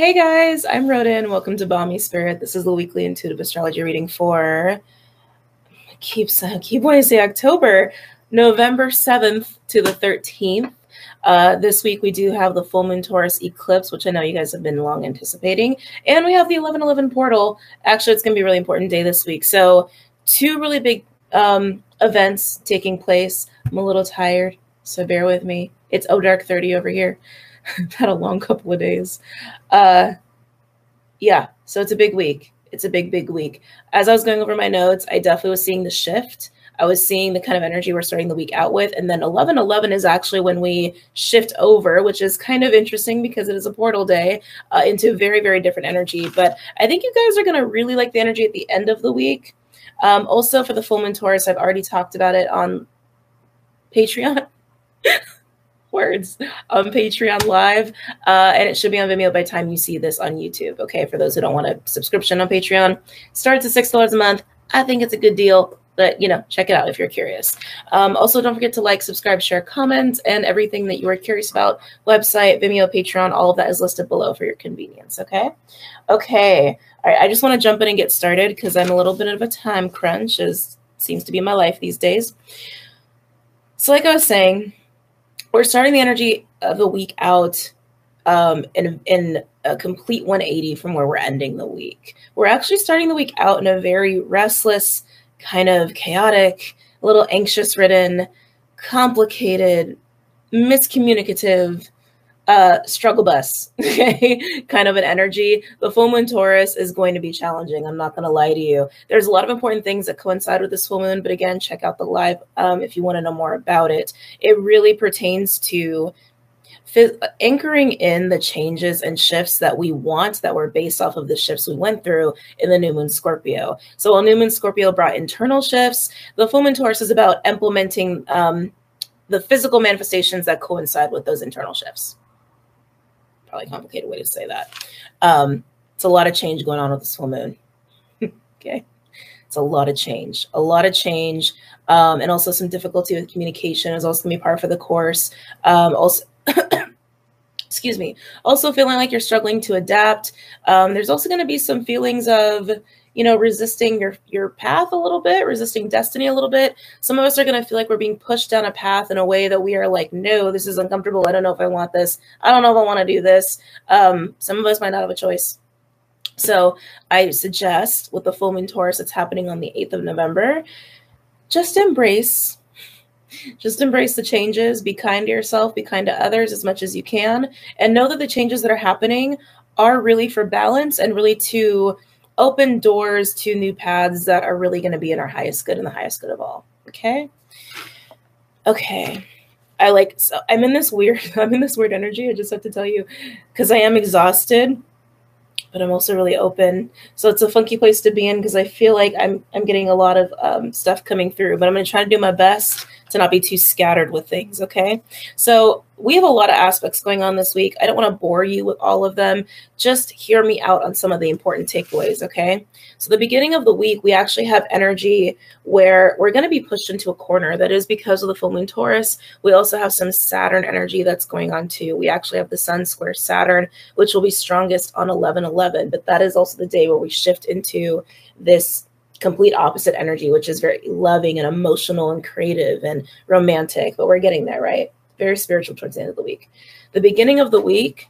Hey guys, I'm Rodin. Welcome to BOMISpirit. This is the weekly intuitive astrology reading for, I keep wanting to say October, November 7th to the 13th. This week we do have the full moon Taurus eclipse, which I know you guys have been long anticipating. And we have the 11/11 portal. Actually, it's going to be a really important day this week. So two really big events taking place. I'm a little tired, so bear with me. It's dark 30 over here. I've had a long couple of days. Yeah, so it's a big week. It's a big week. As I was going over my notes, I definitely was seeing the shift. I was seeing the kind of energy we're starting the week out with. And then 11/11 is actually when we shift over, which is kind of interesting because it is a portal day into very, very different energy. But I think you guys are going to really like the energy at the end of the week. Also, for the full moon Taurus, I've already talked about it on Patreon. Words on Patreon live, and it should be on Vimeo by the time you see this on YouTube. Okay, for those who don't want a subscription on Patreon, starts at $6 a month. I think it's a good deal, but check it out if you're curious. Also, don't forget to like, subscribe, share, comment, and everything that you are curious about. Website, Vimeo, Patreon, all of that is listed below for your convenience. Okay. All right. I just want to jump in and get started because I'm a little bit of a time crunch, as seems to be my life these days. So, like I was saying, we're starting the energy of the week out in a complete 180 from where we're ending the week. We're actually starting the week out in a very restless, kind of chaotic, a little anxious-ridden, complicated, miscommunicative, struggle bus, okay, kind of an energy. The full moon Taurus is going to be challenging. I'm not going to lie to you. There's a lot of important things that coincide with this full moon, but again, check out the live if you want to know more about it. It really pertains to anchoring in the changes and shifts that we want that were based off of the shifts we went through in the new moon Scorpio. So while new moon Scorpio brought internal shifts, the full moon Taurus is about implementing the physical manifestations that coincide with those internal shifts. Probably a complicated way to say that. It's a lot of change going on with this full moon. Okay. It's a lot of change, and also some difficulty with communication is also going to be part for the course. Also, excuse me, also feeling like you're struggling to adapt. There's also going to be some feelings of, resisting your path a little bit, resisting destiny a little bit. Some of us are going to feel like we're being pushed down a path in a way that we are like, no, this is uncomfortable. I don't know if I want this. I don't know if I want to do this. Some of us might not have a choice. So I suggest with the full moon Taurus that's happening on the 8th of November, just embrace the changes, be kind to yourself, be kind to others as much as you can, and know that the changes that are happening are really for balance and really to open doors to new paths that are really going to be in our highest good and the highest good of all. Okay. I'm in this weird energy. I just have to tell you, because I am exhausted, but I'm also really open. So it's a funky place to be in because I feel like I'm getting a lot of stuff coming through, but I'm going to try to do my best to not be too scattered with things. Okay. So we have a lot of aspects going on this week. I don't want to bore you with all of them. Just hear me out on some of the important takeaways. Okay. So the beginning of the week, we actually have energy where we're going to be pushed into a corner. That is because of the full moon Taurus. We also have some Saturn energy that's going on too. We actually have the Sun square Saturn, which will be strongest on 11/11. But that is also the day where we shift into this complete opposite energy, which is very loving and emotional and creative and romantic. But we're getting there, right? Very spiritual towards the end of the week. The beginning of the week,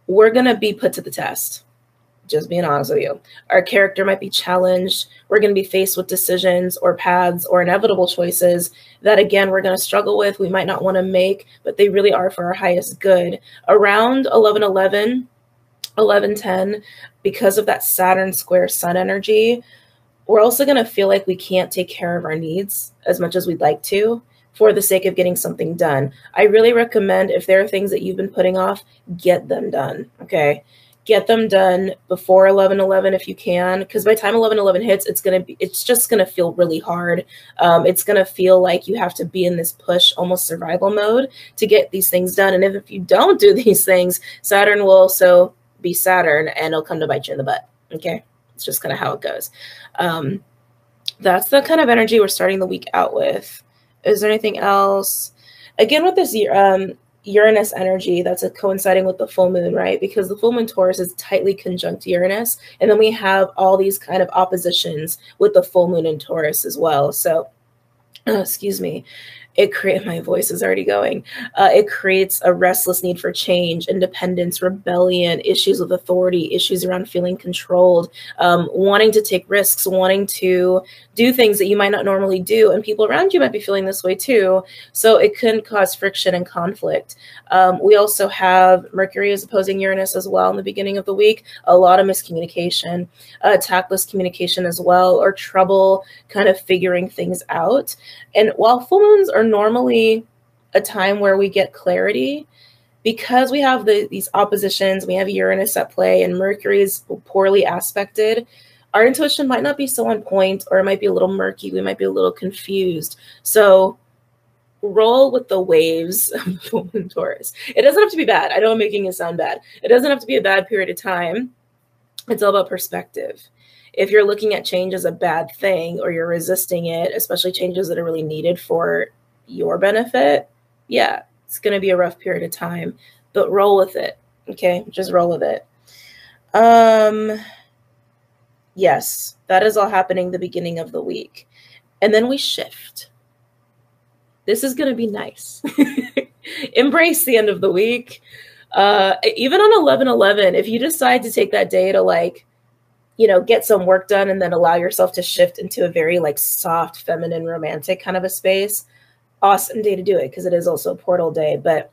we're going to be put to the test. Just being honest with you. Our character might be challenged. We're going to be faced with decisions or paths or inevitable choices that, again, we're going to struggle with. We might not want to make, but they really are for our highest good. Around 11/11, 11/10, because of that Saturn square Sun energy, we're also going to feel like we can't take care of our needs as much as we'd like to for the sake of getting something done. I really recommend, if there are things that you've been putting off, get them done. Okay. Get them done before 11/11 if you can, because by the time 11/11 hits, it's just gonna feel really hard. It's gonna feel like you have to be in this push, almost survival mode to get these things done. And if you don't do these things, Saturn will also be Saturn, and it'll come to bite you in the butt. Okay, it's just kind of how it goes. That's the kind of energy we're starting the week out with. Is there anything else? Again, with this year, Uranus energy that's coinciding with the full moon, right? Because the full moon Taurus is tightly conjunct Uranus. And then we have all these kind of oppositions with the full moon in Taurus as well. So, excuse me, my voice is already going. It creates a restless need for change, independence, rebellion, issues with authority, issues around feeling controlled, wanting to take risks, wanting to do things that you might not normally do. And people around you might be feeling this way too. So it can cause friction and conflict. We also have Mercury is opposing Uranus as well in the beginning of the week. A lot of miscommunication, tactless communication as well, or trouble kind of figuring things out. And while full moons are normally a time where we get clarity, because we have these oppositions, we have Uranus at play and Mercury is poorly aspected, our intuition might not be so on point, or it might be a little murky. We might be a little confused. So roll with the waves of full moon Taurus. It doesn't have to be bad. I know I'm making it sound bad. It doesn't have to be a bad period of time. It's all about perspective. If you're looking at change as a bad thing, or you're resisting it, especially changes that are really needed for your benefit, yeah, it's going to be a rough period of time, but roll with it. Okay. Just roll with it. Yes, that is all happening the beginning of the week. And then we shift. This is going to be nice. Embrace the end of the week. Even on 11/11, if you decide to take that day to like, get some work done and then allow yourself to shift into a very like soft, feminine, romantic kind of a space, awesome day to do it because it is also a portal day. But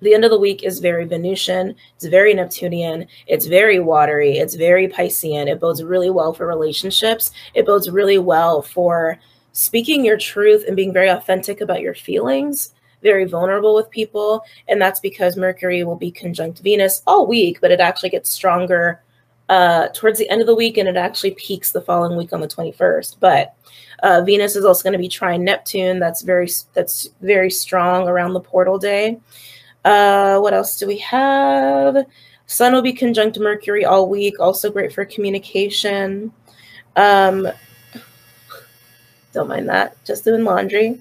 the end of the week is very Venusian. It's very Neptunian. It's very watery. It's very Piscean. It bodes really well for relationships. It bodes really well for speaking your truth and being very authentic about your feelings, very vulnerable with people. And that's because Mercury will be conjunct Venus all week, but it actually gets stronger towards the end of the week, and it actually peaks the following week on the 21st. But Venus is also going to be trine Neptune. That's very strong around the portal day. What else do we have? Sun will be conjunct Mercury all week, also great for communication. Don't mind that, just doing laundry.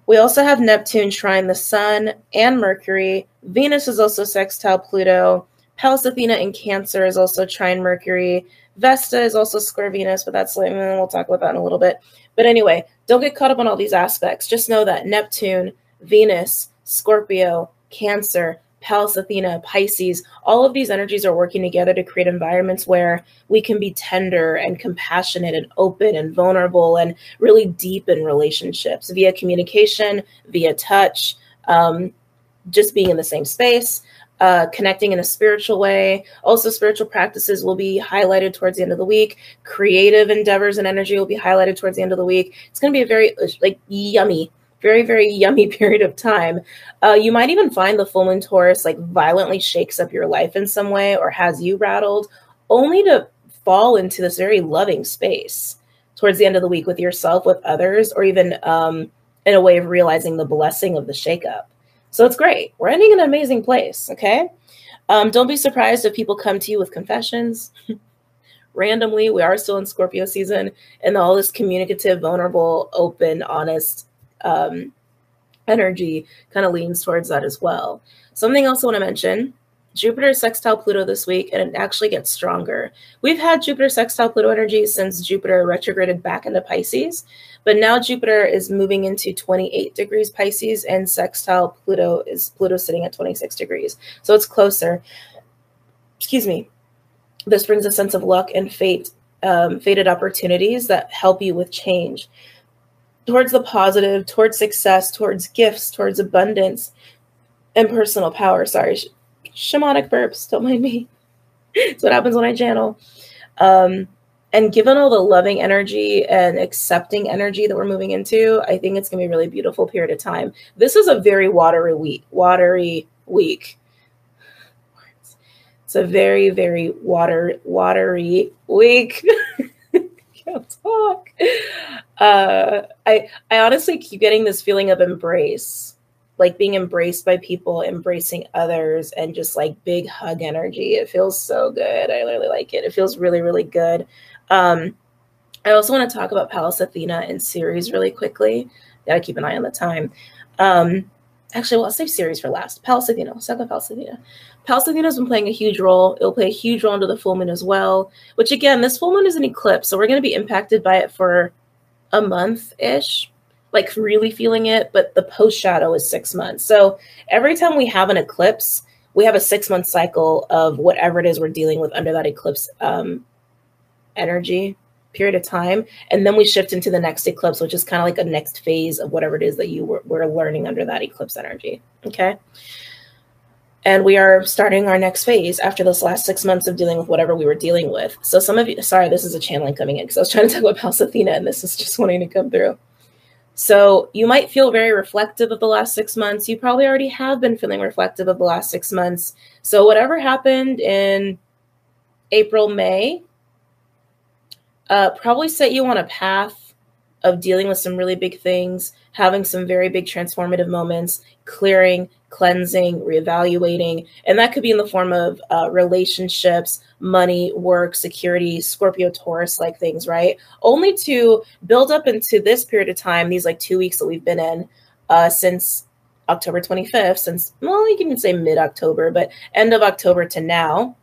We also have Neptune trine the Sun and Mercury. Venus is also sextile Pluto. Pallas Athena in Cancer is also trine Mercury. Vesta is also square Venus, but that's like, we'll talk about that in a little bit. But anyway, don't get caught up on all these aspects. Just know that Neptune, Venus, Scorpio, Cancer, Pallas Athena, Pisces, all of these energies are working together to create environments where we can be tender and compassionate and open and vulnerable and really deep in relationships via communication, via touch, just being in the same space, connecting in a spiritual way. Also, spiritual practices will be highlighted towards the end of the week. Creative endeavors and energy will be highlighted towards the end of the week. It's going to be a very yummy, very, very yummy period of time. You might even find the full moon Taurus like violently shakes up your life in some way or has you rattled, only to fall into this very loving space towards the end of the week with yourself, with others, or even in a way of realizing the blessing of the shakeup. So it's great. We're ending in an amazing place, okay? Don't be surprised if people come to you with confessions. Randomly, we are still in Scorpio season, and all this communicative, vulnerable, open, honest energy kind of leans towards that as well. Something else I want to mention, Jupiter is sextile Pluto this week, and it actually gets stronger. We've had Jupiter sextile Pluto energy since Jupiter retrograded back into Pisces, but now Jupiter is moving into 28 degrees Pisces, and sextile Pluto is sitting at 26 degrees. So it's closer. Excuse me. This brings a sense of luck and fate, fated opportunities that help you with change towards the positive, towards success, towards gifts, towards abundance, and personal power. Sorry, shamanic burps, don't mind me. It's what happens when I channel. And given all the loving energy and accepting energy that we're moving into, I think it's going to be a really beautiful period of time. This is a very watery week. It's a very, very watery week. Can't talk. I honestly keep getting this feeling of embrace, like being embraced by people, embracing others, and just like big hug energy. It feels so good. I really like it. It feels really, really good. I also want to talk about Pallas Athena in series really quickly. Gotta keep an eye on the time. Actually, well, I'll save Ceres for last. Pallas Athena. Let's talk about Pallas Athena. Pallas Athena has been playing a huge role. It'll play a huge role into the full moon as well, which again, this full moon is an eclipse. So we're going to be impacted by it for a month-ish, like really feeling it. But the post shadow is 6 months. So every time we have an eclipse, we have a 6-month cycle of whatever it is we're dealing with under that eclipse energy period of time, and then we shift into the next eclipse, which is kind of like a next phase of whatever it is that you were learning under that eclipse energy. Okay, and we are starting our next phase after those last 6 months of dealing with whatever we were dealing with. So some of you, sorry, this is a channeling coming in because I was trying to talk about Pallas Athena and this is just wanting to come through. So you might feel very reflective of the last 6 months. You probably already have been feeling reflective of the last 6 months. So whatever happened in April, May, probably set you on a path of dealing with some really big things, having some very big transformative moments, clearing, cleansing, reevaluating. And that could be in the form of relationships, money, work, security, Scorpio, Taurus, like things, right? Only to build up into this period of time, these like 2 weeks that we've been in since October 25th, since, well, you can even say mid-October, but end of October to now,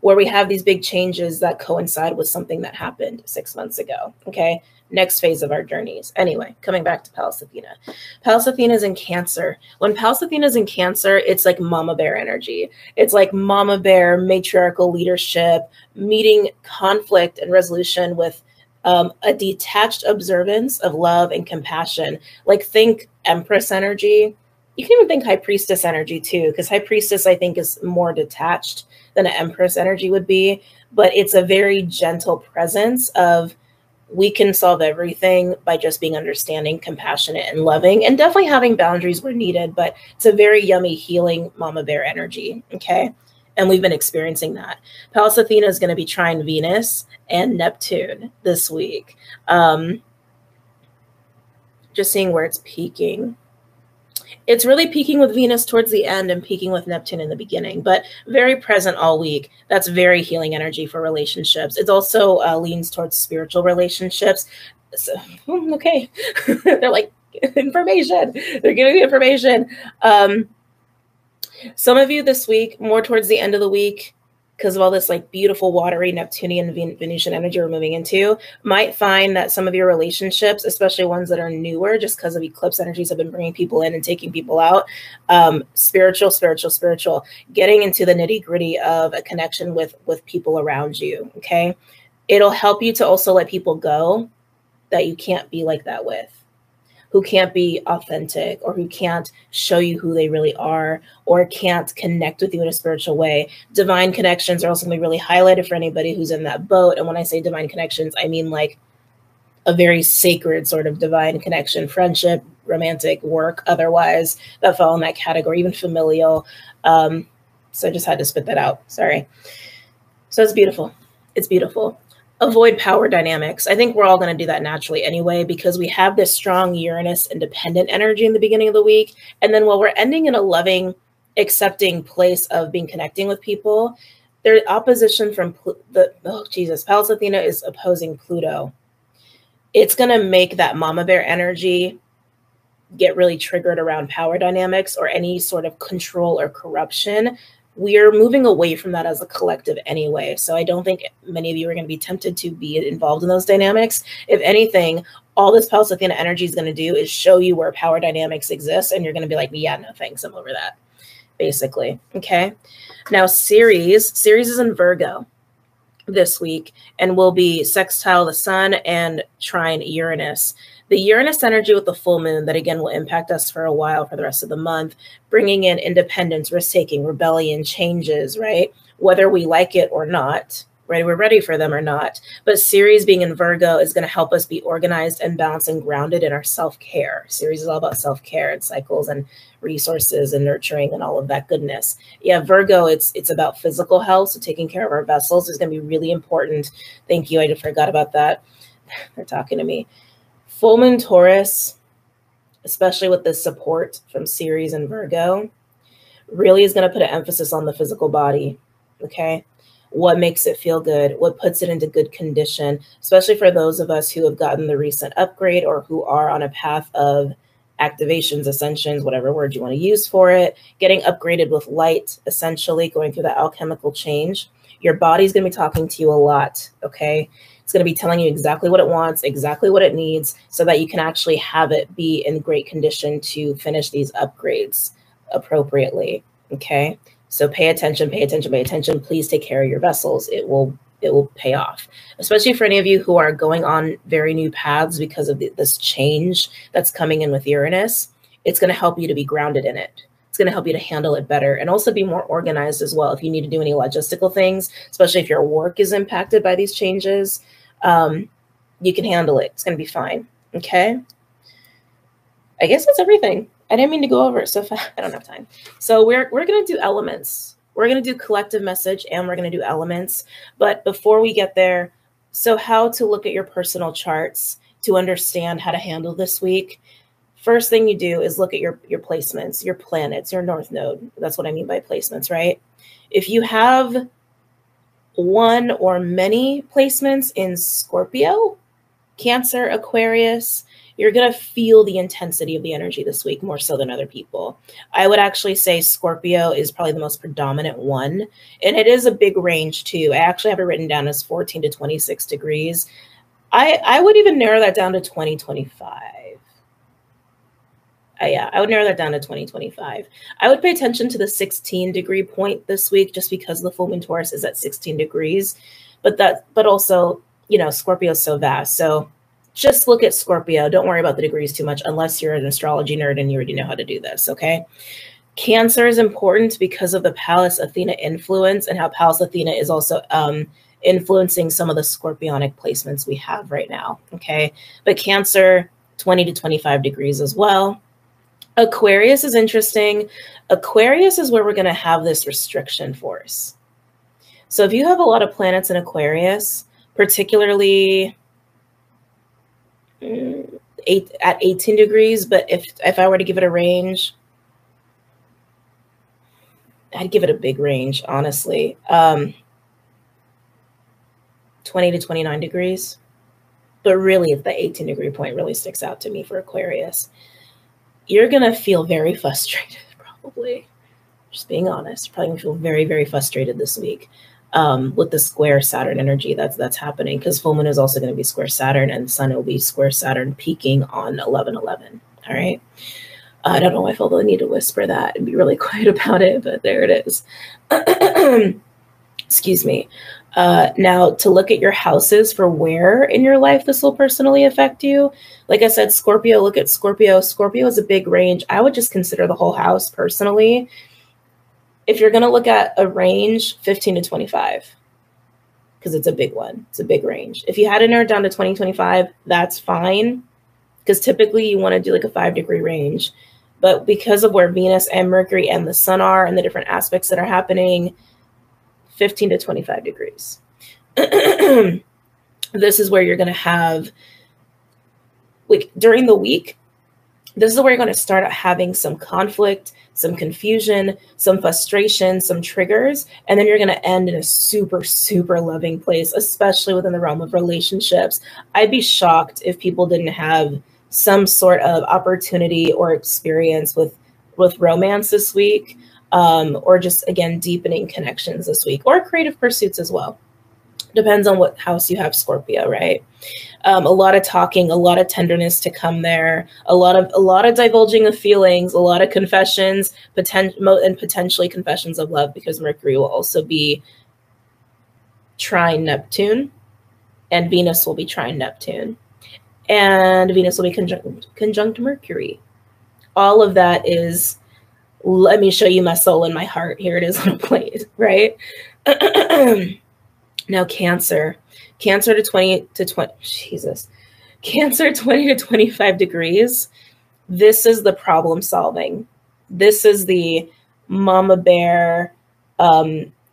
where we have these big changes that coincide with something that happened 6 months ago. Okay, next phase of our journeys. Anyway, coming back to Pallas Athena. Pallas Athena is in Cancer. When Pallas Athena is in Cancer, it's like mama bear energy. It's like mama bear, matriarchal leadership, meeting conflict and resolution with a detached observance of love and compassion. Like think Empress energy. You can even think High Priestess energy too, because High Priestess, I think, is more detached than an Empress energy would be. But it's a very gentle presence of we can solve everything by just being understanding, compassionate, and loving, and definitely having boundaries where needed. But it's a very yummy, healing mama bear energy, okay? And we've been experiencing that. Pallas Athena is going to be trine Venus and Neptune this week. Just seeing where it's peaking. It's really peaking with Venus towards the end and peaking with Neptune in the beginning, but very present all week. That's very healing energy for relationships. It also leans towards spiritual relationships. So, okay. They're like, information. They're giving me information. Some of you this week, more towards the end of the week, because of all this like beautiful watery Neptunian Venusian energy we're moving into, might find that some of your relationships, especially ones that are newer, just because of eclipse energies have been bringing people in and taking people out, spiritual, getting into the nitty gritty of a connection with people around you. Okay. It'll help you to also let people go that you can't be like that with, who can't be authentic or who can't show you who they really are or can't connect with you in a spiritual way. Divine connections are also going to be really highlighted for anybody who's in that boat. And when I say divine connections, I mean like a very sacred sort of divine connection, friendship, romantic, work, otherwise, that fall in that category, even familial. So I just had to spit that out. Sorry. So it's beautiful. It's beautiful. Avoid power dynamics. I think we're all going to do that naturally anyway, because we have this strong Uranus independent energy in the beginning of the week. And then while we're ending in a loving, accepting place of being connecting with people, there's opposition from Pallas Athena is opposing Pluto. It's going to make that mama bear energy get really triggered around power dynamics or any sort of control or corruption. We're moving away from that as a collective anyway. So I don't think many of you are going to be tempted to be involved in those dynamics. If anything, all this Pallas Athena energy is going to do is show you where power dynamics exist. And you're going to be like, yeah, no thanks. I'm over that, basically. Okay. Now, Ceres is in Virgo this week and will be sextile the sun and trine Uranus. The Uranus energy with the full moon that again will impact us for a while for the rest of the month, bringing in independence, risk-taking, rebellion, changes, right? Whether we like it or not, right? We're ready for them or not. But Ceres being in Virgo is going to help us be organized and balanced and grounded in our self-care. Ceres is all about self-care and cycles and resources and nurturing and all of that goodness. Yeah, Virgo, it's about physical health. So taking care of our vessels is going to be really important. Thank you. I just forgot about that. They're talking to me. Full moon Taurus, especially with the support from Ceres and Virgo, really is going to put an emphasis on the physical body, okay? What makes it feel good? What puts it into good condition, especially for those of us who have gotten the recent upgrade or who are on a path of activations, ascensions, whatever word you want to use for it, getting upgraded with light, essentially going through that alchemical change. Your body's going to be talking to you a lot, okay? It's going to be telling you exactly what it wants, exactly what it needs, so that you can actually have it be in great condition to finish these upgrades appropriately, okay? So pay attention, pay attention, pay attention. Please take care of your vessels. It will pay off, especially for any of you who are going on very new paths because of this change that's coming in with Uranus. It's going to help you to be grounded in it. It's going to help you to handle it better and also be more organized as well. If you need to do any logistical things, especially if your work is impacted by these changes, you can handle it. It's going to be fine. Okay. I guess that's everything. I didn't mean to go over it so fast. I don't have time. So we're going to do elements. We're going to do collective message and we're going to do elements. But before we get there, so how to look at your personal charts to understand how to handle this week. First thing you do is look at your placements, your planets, your North Node. That's what I mean by placements, right? If you have one or many placements in Scorpio, Cancer, Aquarius, you're going to feel the intensity of the energy this week more so than other people. I would actually say Scorpio is probably the most predominant one. And it is a big range too. I actually have it written down as 14 to 26 degrees. I would even narrow that down to 2025. Yeah, I would narrow that down to 2025. I would pay attention to the 16 degree point this week just because the full moon Taurus is at 16 degrees. But also, you know, Scorpio is so vast. So just look at Scorpio. Don't worry about the degrees too much unless you're an astrology nerd and you already know how to do this, okay? Cancer is important because of the Pallas Athena influence and how Pallas Athena is also influencing some of the scorpionic placements we have right now, okay? But Cancer, 20 to 25 degrees as well. Aquarius is interesting. Aquarius is where we're going to have this restriction force. So if you have a lot of planets in Aquarius, particularly at 18 degrees, but if I were to give it a range, I'd give it a big range, honestly. 20 to 29 degrees. But really, if the 18 degree point really sticks out to me for Aquarius, you're going to feel very frustrated, probably. Just being honest, you're probably going to feel very, very frustrated this week. With the square Saturn energy that's happening, because full moon is also going to be square Saturn and sun will be square Saturn peaking on 11/11. All right. I don't know why I felt the need to whisper that and be really quiet about it, but there it is. Excuse me. Now to look at your houses for where in your life this will personally affect you. Like I said, Scorpio, look at Scorpio. Scorpio is a big range. I would just consider the whole house personally. If you're going to look at a range, 15 to 25, because it's a big one. It's a big range. If you had to narrow it down to 2025, that's fine, because typically you want to do like a 5 degree range. But because of where Venus and Mercury and the sun are and the different aspects that are happening, 15 to 25 degrees. This is where you're going to have, like during the week, this is where you're going to start having some conflict, some confusion, some frustration, some triggers, and then you're going to end in a super, super loving place, especially within the realm of relationships. I'd be shocked if people didn't have some sort of opportunity or experience with romance this week, or just, again, deepening connections this week, or creative pursuits as well. Depends on what house you have Scorpio, right? A lot of talking, a lot of tenderness to come there, a lot of divulging of feelings, a lot of confessions, and potentially confessions of love, because Mercury will also be trine Neptune, and Venus will be trine Neptune, and Venus will be conjunct Mercury. All of that is, let me show you my soul and my heart. Here it is on a plate, right? Now Cancer to 20 to 20, Jesus, Cancer 20 to 25 degrees. This is the problem solving. This is the mama bear,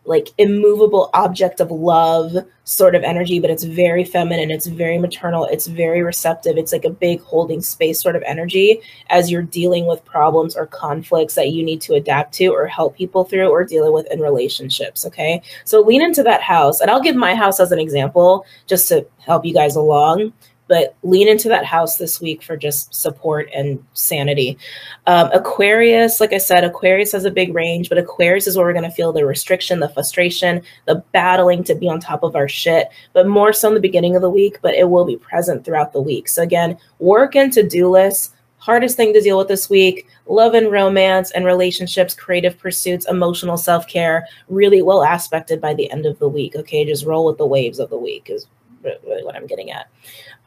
like immovable object of love sort of energy, but it's very feminine. It's very maternal. It's very receptive. It's like a big holding space sort of energy as you're dealing with problems or conflicts that you need to adapt to or help people through or dealing with in relationships. Okay. So lean into that house, and I'll give my house as an example just to help you guys along. but lean into that house this week for just support and sanity. Aquarius, like I said, Aquarius has a big range, but Aquarius is where we're going to feel the restriction, the frustration, the battling to be on top of our shit, but more so in the beginning of the week, but it will be present throughout the week. So again, work and to-do lists. Hardest thing to deal with this week, love and romance and relationships, creative pursuits, emotional self-care, really well aspected by the end of the week. Okay, just roll with the waves of the week is really what I'm getting at.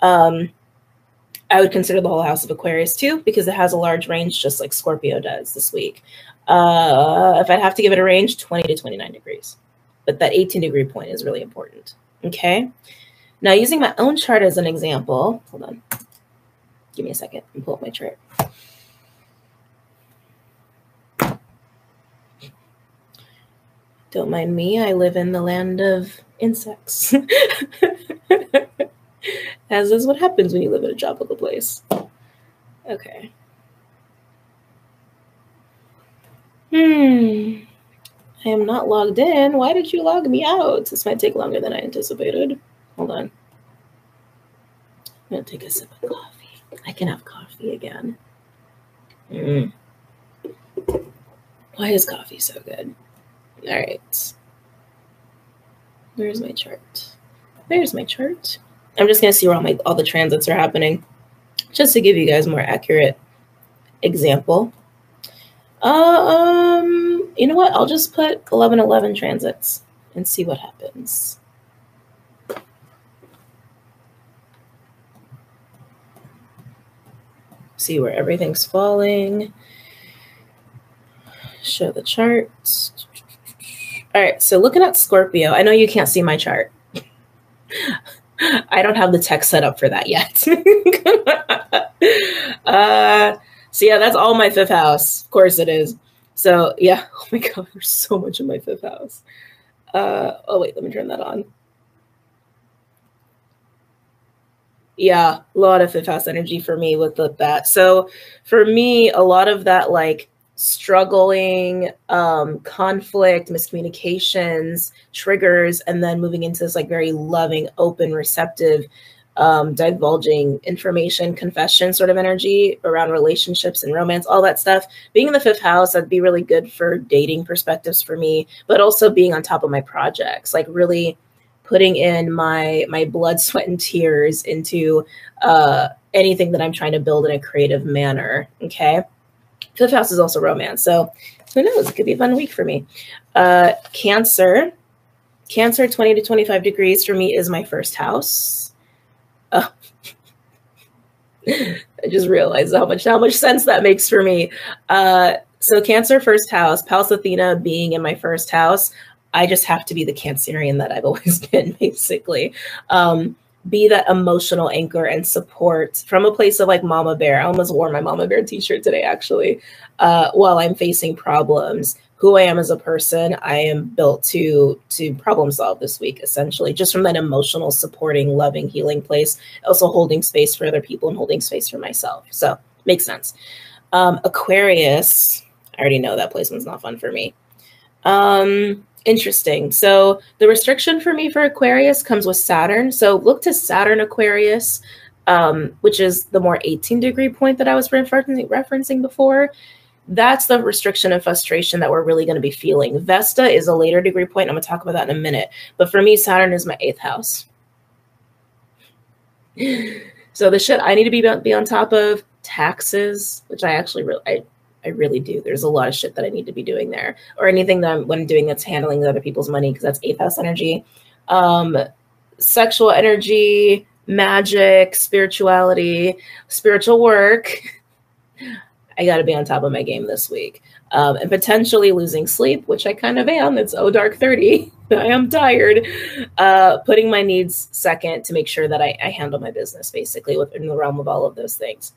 I would consider the whole house of Aquarius too, because it has a large range, just like Scorpio does this week. If I'd have to give it a range, 20 to 29 degrees. But that 18-degree point is really important. Okay. Now, using my own chart as an example, hold on. Give me a second and pull up my chart. Don't mind me. I live in the land of insects. As is what happens when you live in a tropical place. Okay. I am not logged in. Why did you log me out? This might take longer than I anticipated. Hold on. I'm going to take a sip of coffee. I can have coffee again. Why is coffee so good? All right. Where's my chart? There's my chart. I'm just going to see where all the transits are happening, just to give you guys more accurate example. You know what? I'll just put 11-11 transits and see what happens. See where everything's falling. Show the charts. All right, so looking at Scorpio, I know you can't see my chart. I don't have the tech set up for that yet. So yeah, that's all my fifth house. Of course it is. So yeah, oh my God, there's so much in my fifth house. Oh wait, let me turn that on. Yeah, a lot of fifth house energy for me with that. So for me, a lot of that like struggling, conflict, miscommunications, triggers, and then moving into this like very loving, open, receptive, divulging information, confession sort of energy around relationships and romance, all that stuff. Being in the fifth house, that'd be really good for dating perspectives for me, but also being on top of my projects, like really putting in my blood, sweat, and tears into anything that I'm trying to build in a creative manner. Okay. Fifth house is also romance. So who knows? It could be a fun week for me. Cancer 20 to 25 degrees for me is my first house. Oh. I just realized how much sense that makes for me. So Cancer first house, Pallas Athena being in my first house, I just have to be the Cancerian that I've always been, basically. Be that emotional anchor and support from a place of like mama bear. I almost wore my mama bear t-shirt today, actually, while I'm facing problems. Who I am as a person, I am built to problem solve this week, essentially, just from that emotional, supporting, loving, healing place, also holding space for other people and holding space for myself. So makes sense. Aquarius, I already know that placement's not fun for me. Interesting. So the restriction for me for Aquarius comes with Saturn. So look to Saturn Aquarius, which is the more 18-degree point that I was referencing before. That's the restriction and frustration that we're really going to be feeling. Vesta is a later degree point. I'm going to talk about that in a minute. But for me, Saturn is my 8th house. So the shit I need to be on top of, taxes, which I actually I really do. There's a lot of shit that I need to be doing there, or anything that I'm doing that's handling other people's money, because that's 8th house energy. Sexual energy, magic, spirituality, spiritual work. I got to be on top of my game this week. And potentially losing sleep, which I kind of am. It's dark 30. I am tired. Putting my needs second to make sure that I handle my business, basically, within the realm of all of those things.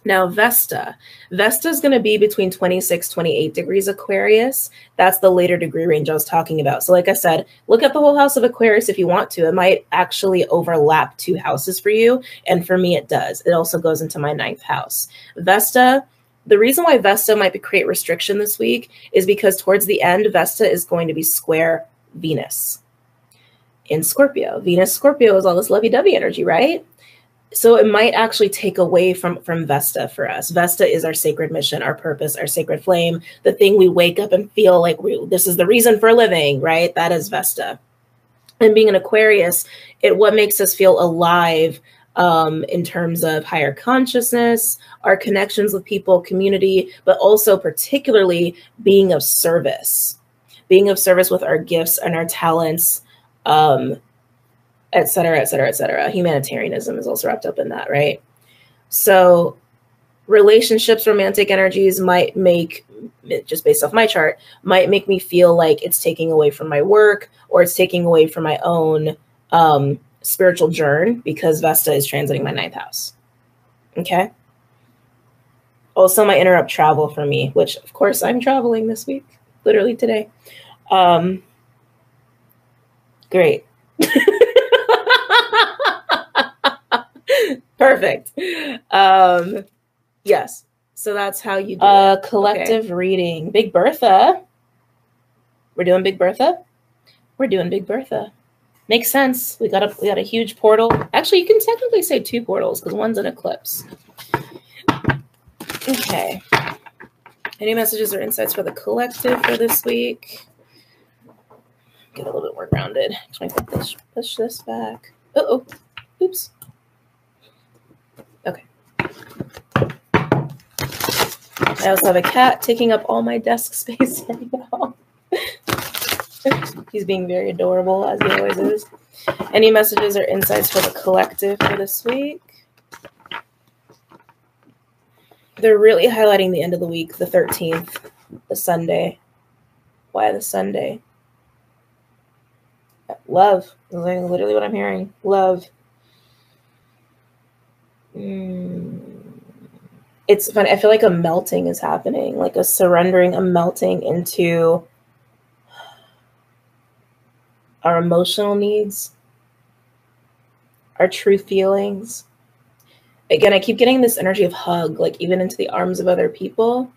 Now, Vesta is going to be between 26, 28 degrees Aquarius. That's the later degree range I was talking about. So like I said, look at the whole house of Aquarius if you want to. It might actually overlap 2 houses for you. And for me, it does. It also goes into my 9th house. Vesta, the reason why Vesta might create restriction this week is because towards the end, Vesta is going to be square Venus in Scorpio. Venus Scorpio is all this lovey-dovey energy, right? So it might actually take away from Vesta for us. Vesta is our sacred mission, our purpose, our sacred flame, the thing we wake up and feel like this is the reason for living, right? That is Vesta. And being an Aquarius, what makes us feel alive in terms of higher consciousness, our connections with people, community, but also particularly being of service with our gifts and our talents, et cetera, et cetera, et cetera. Humanitarianism is also wrapped up in that, right? So relationships, romantic energies might make, just based off my chart, might make me feel like it's taking away from my work or it's taking away from my own spiritual journey, because Vesta is transiting my 9th house. Okay. Also might interrupt travel for me, which of course I'm traveling this week, literally today. Great. Perfect. Yes. So that's how you do it. Collective reading. Big Bertha. We're doing Big Bertha. We're doing Big Bertha. Makes sense. We got a huge portal. Actually, you can technically say 2 portals because one's an eclipse. Okay. Any messages or insights for the collective for this week? Get a little bit more grounded. Actually, push this back. Uh-oh. Oops. Okay. I also have a cat taking up all my desk space right now. He's being very adorable, as he always is. Any messages or insights for the collective for this week? They're really highlighting the end of the week, the 13th, the Sunday. Why the Sunday? Love. Literally what I'm hearing. Love. It's funny. I feel like a melting is happening, like a surrendering, a melting into our emotional needs, our true feelings. Again, I keep getting this energy of hug, like even into the arms of other people.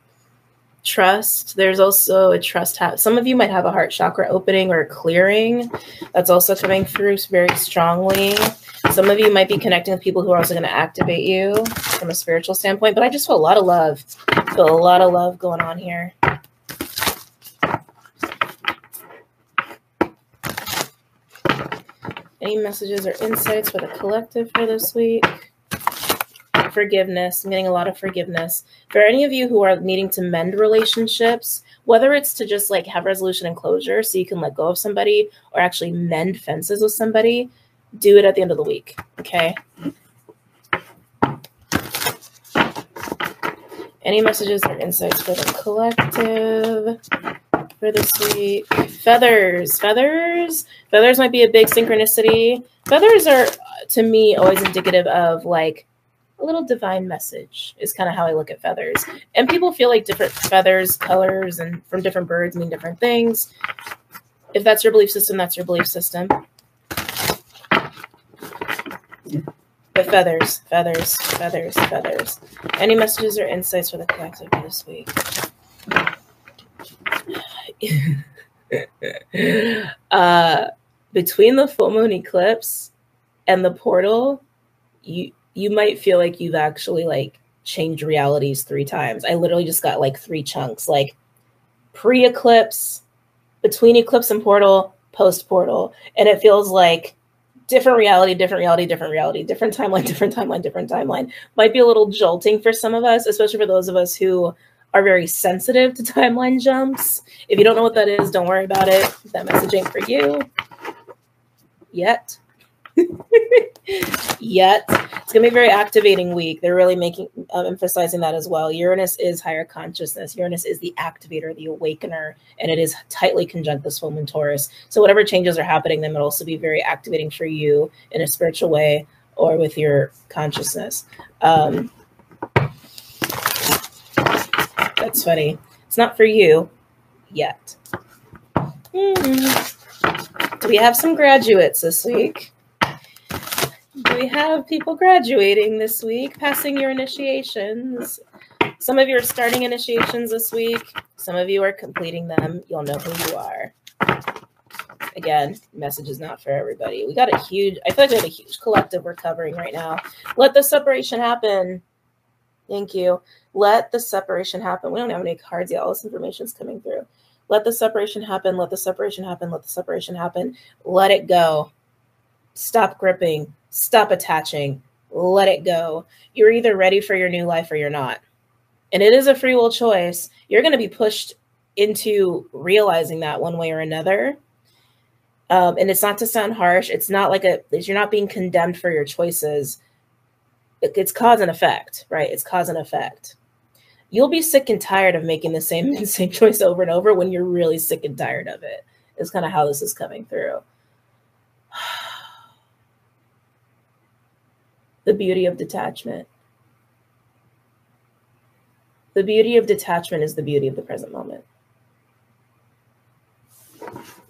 Trust. There's also a trust. Some of you might have a heart chakra opening or clearing. That's also coming through very strongly. Some of you might be connecting with people who are also going to activate you from a spiritual standpoint, but I just feel a lot of love. I feel a lot of love going on here. Any messages or insights for the collective for this week? Forgiveness. I'm getting a lot of forgiveness. For any of you who are needing to mend relationships, whether it's to just like have resolution and closure so you can let go of somebody or actually mend fences with somebody, do it at the end of the week. Okay. Any messages or insights for the collective for this week? Feathers. Feathers might be a big synchronicity. Feathers are, to me, always indicative of like a little divine message is kind of how I look at feathers. And people feel like different feathers, colors, and from different birds mean different things. If that's your belief system, that's your belief system. But feathers. Any messages or insights for the collective this week? Between the full moon eclipse and the portal, you might feel like you've actually like changed realities 3 times. I literally just got like 3 chunks, like pre-eclipse, between eclipse and portal, post-portal. And it feels like different reality, different timeline. Might be a little jolting for some of us, especially for those of us who are very sensitive to timeline jumps. If you don't know what that is, don't worry about it. That message ain't for you. Yet. It's going to be a very activating week. They're really emphasizing that as well. Uranus is higher consciousness. Uranus is the activator, the awakener, and it is tightly conjunct this full moon Taurus. So whatever changes are happening, they might also be very activating for you in a spiritual way or with your consciousness. That's funny. It's not for you yet. Do we have some graduates this week? Do we have people graduating this week, passing your initiations? Some of you are starting initiations this week. Some of you are completing them. You'll know who you are. Again, message is not for everybody. We got a huge, I feel like we have a huge collective we're covering right now. Let the separation happen. Thank you. Let the separation happen. We don't have any cards yet. All this information is coming through. Let the separation happen. Let the separation happen. Let the separation happen. Let it go. Stop gripping. Stop attaching. Let it go. You're either ready for your new life or you're not. And it is a free will choice. You're going to be pushed into realizing that one way or another. And it's not to sound harsh. It's not like you're not being condemned for your choices. It's cause and effect, right? It's cause and effect. You'll be sick and tired of making the same choice over and over when you're really sick and tired of it. It's kind of how this is coming through. The beauty of detachment. The beauty of detachment is the beauty of the present moment.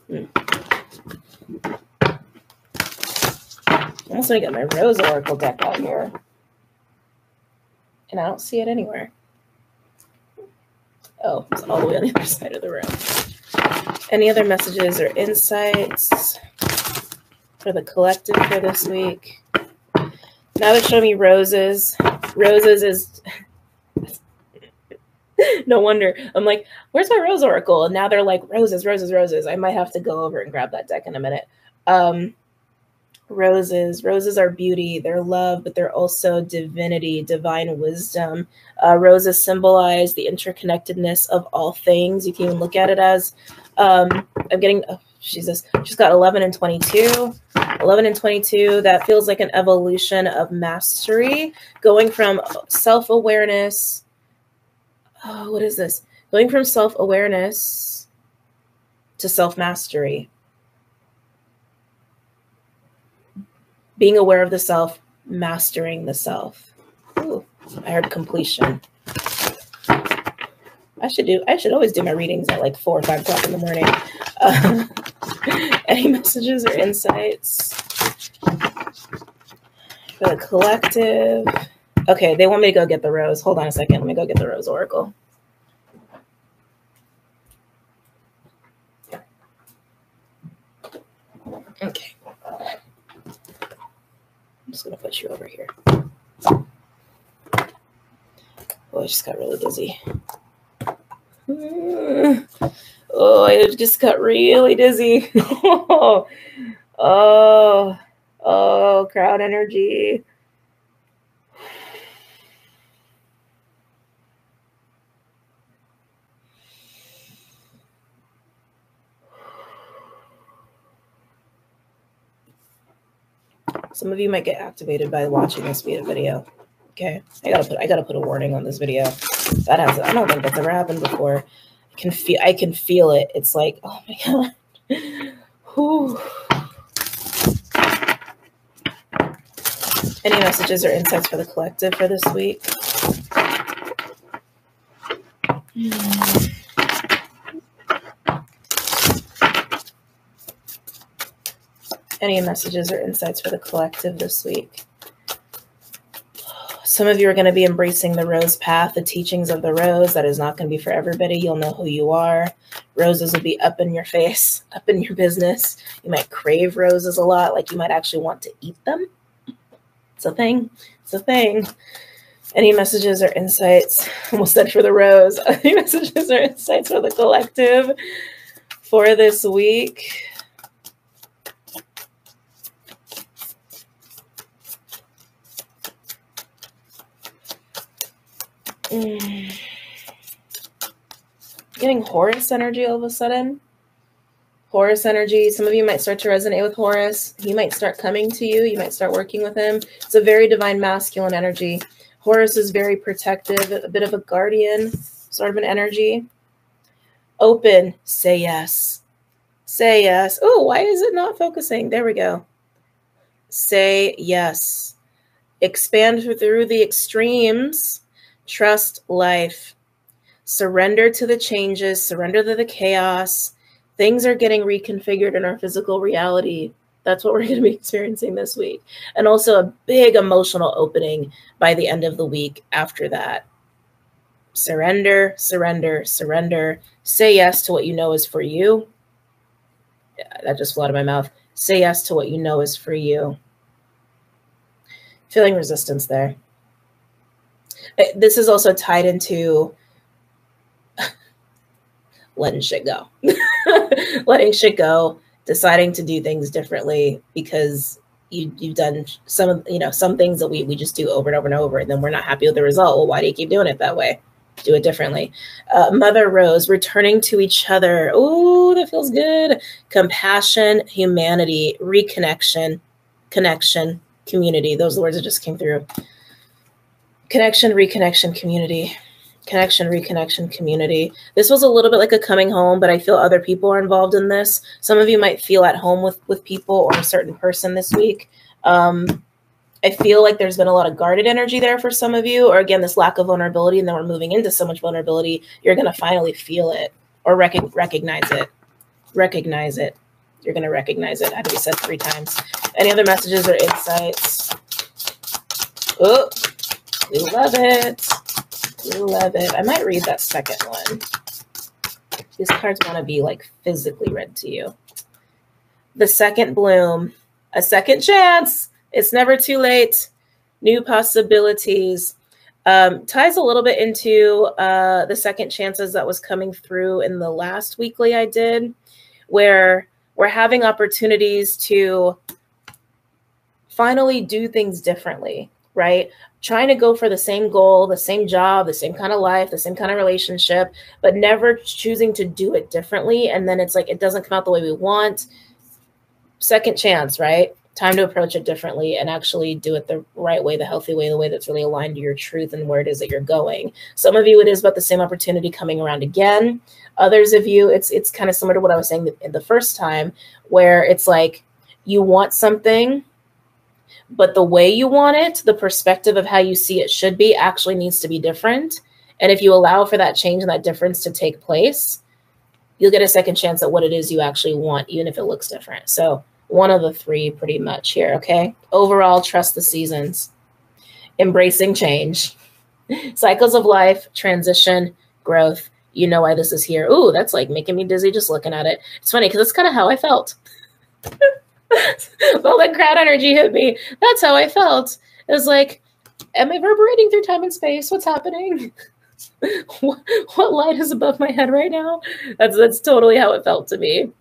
I'm almost going to get my Rose Oracle deck out here. And I don't see it anywhere. Oh, it's all the way on the other side of the room. Any other messages or insights for the collective for this week? Now they're showing me roses. Roses is... No wonder. I'm like, where's my Rose Oracle? And now they're like, roses, roses, roses. I might have to go over and grab that deck in a minute. Roses. Roses are beauty. They're love, but they're also divinity, divine wisdom. Roses symbolize the interconnectedness of all things. You can even look at it as, I'm getting, oh, Jesus, she's got 11 and 22. 11 and 22, that feels like an evolution of mastery, going from self-awareness. Oh, what is this? Going from self-awareness to self-mastery. Being aware of the self, mastering the self. Ooh, I heard completion. I should always do my readings at like 4 or 5 o'clock in the morning. Any messages or insights for the collective? Okay, they want me to go get the rose. Hold on a second. Let me go get the Rose Oracle. Okay. I'm just going to put you over here. Oh, I just got really dizzy. Oh, I just got really dizzy. Oh, crowd energy. Some of you might get activated by watching this video. Okay, I gotta put a warning on this video. I don't think that's ever happened before. I can feel it. It's like, oh my god. Whew. Any messages or insights for the collective for this week? Any messages or insights for the collective this week? Some of you are going to be embracing the rose path, the teachings of the rose. That is not going to be for everybody. You'll know who you are. Roses will be up in your face, up in your business. You might crave roses a lot, like you might actually want to eat them. It's a thing. It's a thing. Any messages or insights? Almost said for the rose. Any messages or insights for the collective for this week? Getting Horus energy all of a sudden. Horus energy. Some of you might start to resonate with Horus. He might start coming to you. You might start working with him. It's a very divine masculine energy. Horus is very protective, a bit of a guardian sort of an energy. Open. Say yes. Say yes. Oh, why is it not focusing? There we go. Say yes. Expand through the extremes. Trust life. Surrender to the changes. Surrender to the chaos. Things are getting reconfigured in our physical reality. That's what we're going to be experiencing this week. And also a big emotional opening by the end of the week after that. Surrender, surrender, surrender. Say yes to what you know is for you. That just flew out of my mouth. Say yes to what you know is for you. Feeling resistance there. This is also tied into letting shit go. Letting shit go, deciding to do things differently because you've done some things that we just do over and over and over, and then we're not happy with the result. Well, why do you keep doing it that way? Do it differently. Mother Rose, returning to each other. Oh, that feels good. Compassion, humanity, reconnection, connection, community. Those are the words that just came through. Connection, reconnection, community. Connection, reconnection, community. This was a little bit like a coming home, but I feel other people are involved in this. Some of you might feel at home with people or a certain person this week. I feel like there's been a lot of guarded energy there for some of you, or again, this lack of vulnerability, and then we're moving into so much vulnerability. You're going to finally feel it or recognize it. Recognize it. You're going to recognize it. I had to be said 3 times. Any other messages or insights? Oh, we love it. We love it. I might read that second one. These cards want to be like physically read to you. The second bloom, a second chance. It's never too late. New possibilities. Ties a little bit into the second chances that was coming through in the last weekly I did, where we're having opportunities to finally do things differently, right? Trying to go for the same goal, the same job, the same kind of life, the same kind of relationship, but never choosing to do it differently. And then it's like, it doesn't come out the way we want. Second chance, right? Time to approach it differently and actually do it the right way, the healthy way, the way that's really aligned to your truth and where it is that you're going. Some of you, it is about the same opportunity coming around again. Others of you, it's kind of similar to what I was saying the first time, where it's like you want something, but the way you want it, the perspective of how you see it should be, actually needs to be different. And if you allow for that change and that difference to take place, you'll get a second chance at what it is you actually want, even if it looks different. So one of the 3 pretty much here, okay? Overall, trust the seasons. Embracing change. Cycles of life, transition, growth. You know why this is here. Ooh, that's like making me dizzy just looking at it. It's funny because that's kind of how I felt. Well, that crowd energy hit me. That's how I felt. It was like, am I reverberating through time and space? What's happening? What light is above my head right now? That's totally how it felt to me.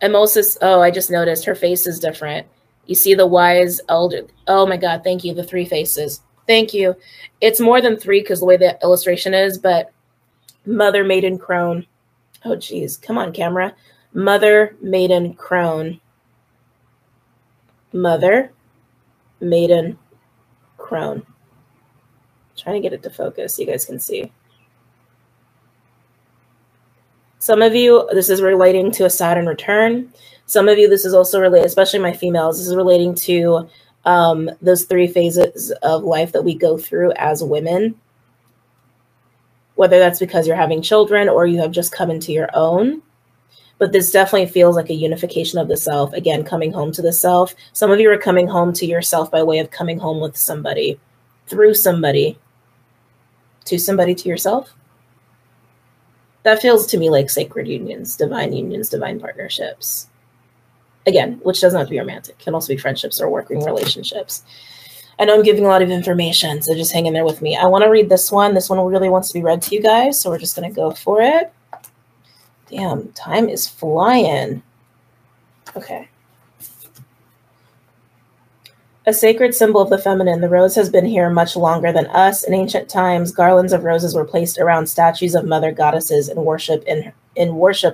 Moses, oh, I just noticed her face is different. You see the wise elder. Oh my God, thank you. The 3 faces. Thank you. It's more than 3 because the way the illustration is, but Mother, Maiden, Crone. Oh, geez. Come on, camera. Mother, Maiden, Crone. Mother, Maiden, Crone. Trying to get it to focus so you guys can see. Some of you, this is relating to a Saturn return. Some of you, this is also related, especially my females, this is relating to those 3 phases of life that we go through as women. Whether that's because you're having children or you have just come into your own. But this definitely feels like a unification of the self. Again, coming home to the self. Some of you are coming home to yourself by way of coming home with somebody, through somebody, to yourself. That feels to me like sacred unions, divine partnerships. Again, which doesn't have to be romantic. It can also be friendships or working relationships. I know I'm giving a lot of information, so just hang in there with me. I want to read this one. This one really wants to be read to you guys, so we're just going to go for it. Damn, time is flying. Okay. A sacred symbol of the feminine, the rose has been here much longer than us. In ancient times, garlands of roses were placed around statues of mother goddesses in worship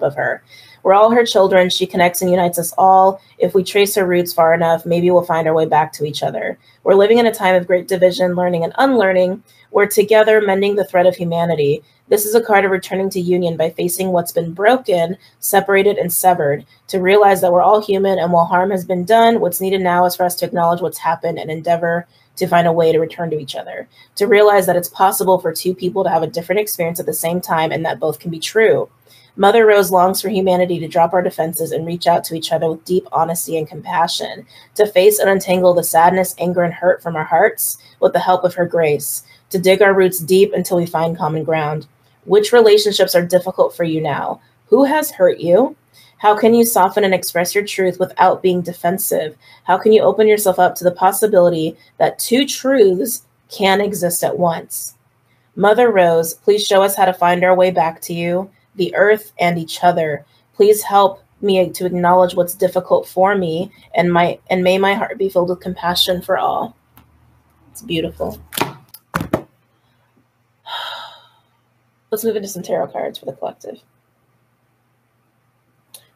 of her. We're all her children. She connects and unites us all. If we trace her roots far enough, maybe we'll find our way back to each other. We're living in a time of great division, learning and unlearning. We're together mending the thread of humanity. This is a card of returning to union by facing what's been broken, separated, and severed, to realize that we're all human, and while harm has been done, what's needed now is for us to acknowledge what's happened and endeavor to find a way to return to each other, to realize that it's possible for 2 people to have a different experience at the same time and that both can be true. Mother Rose longs for humanity to drop our defenses and reach out to each other with deep honesty and compassion, to face and untangle the sadness, anger, and hurt from our hearts with the help of her grace, to dig our roots deep until we find common ground. Which relationships are difficult for you now? Who has hurt you? How can you soften and express your truth without being defensive? How can you open yourself up to the possibility that two truths can exist at once? Mother Rose, please show us how to find our way back to you, the earth, and each other. Please help me to acknowledge what's difficult for me, and may my heart be filled with compassion for all. It's beautiful. Let's move into some tarot cards for the collective.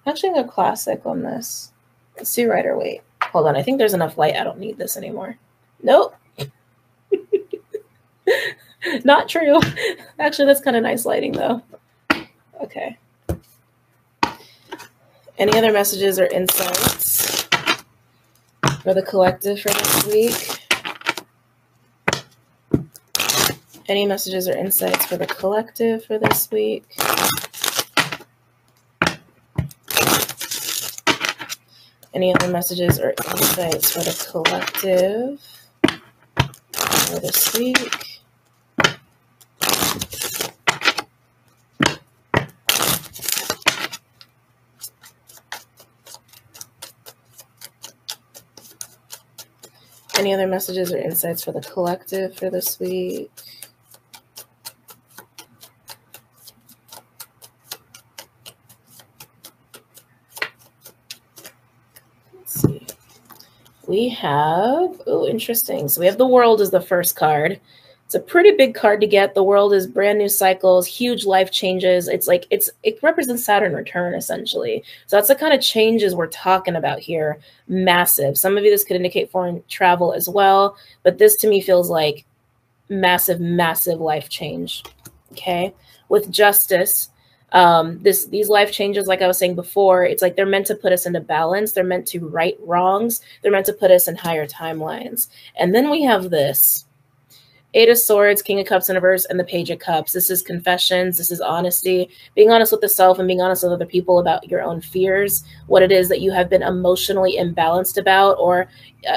I'm actually going to go classic on this. Let's do Rider Waite. Hold on, I think there's enough light. I don't need this anymore. Nope. Not true. Actually, that's kind of nice lighting, though. Okay. Any other messages or insights for the collective for this week? Any messages or insights for the collective for this week? Any other messages or insights for the collective for this week? Any other messages or insights for the collective for this week? Let's see. We have, oh, interesting. So we have the World as the first card. It's a pretty big card to get. The World is brand new cycles, huge life changes. It's like it represents Saturn return, essentially. So that's the kind of changes we're talking about here. Massive. Some of you, this could indicate foreign travel as well, but this to me feels like massive, massive life change. Okay. With Justice, these life changes, like I was saying before, it's like they're meant to put us into balance. They're meant to right wrongs. They're meant to put us in higher timelines. And then we have this. Eight of Swords, King of Cups in reverse, and the Page of Cups. This is confessions. This is honesty. Being honest with the self and being honest with other people about your own fears, what it is that you have been emotionally imbalanced about, or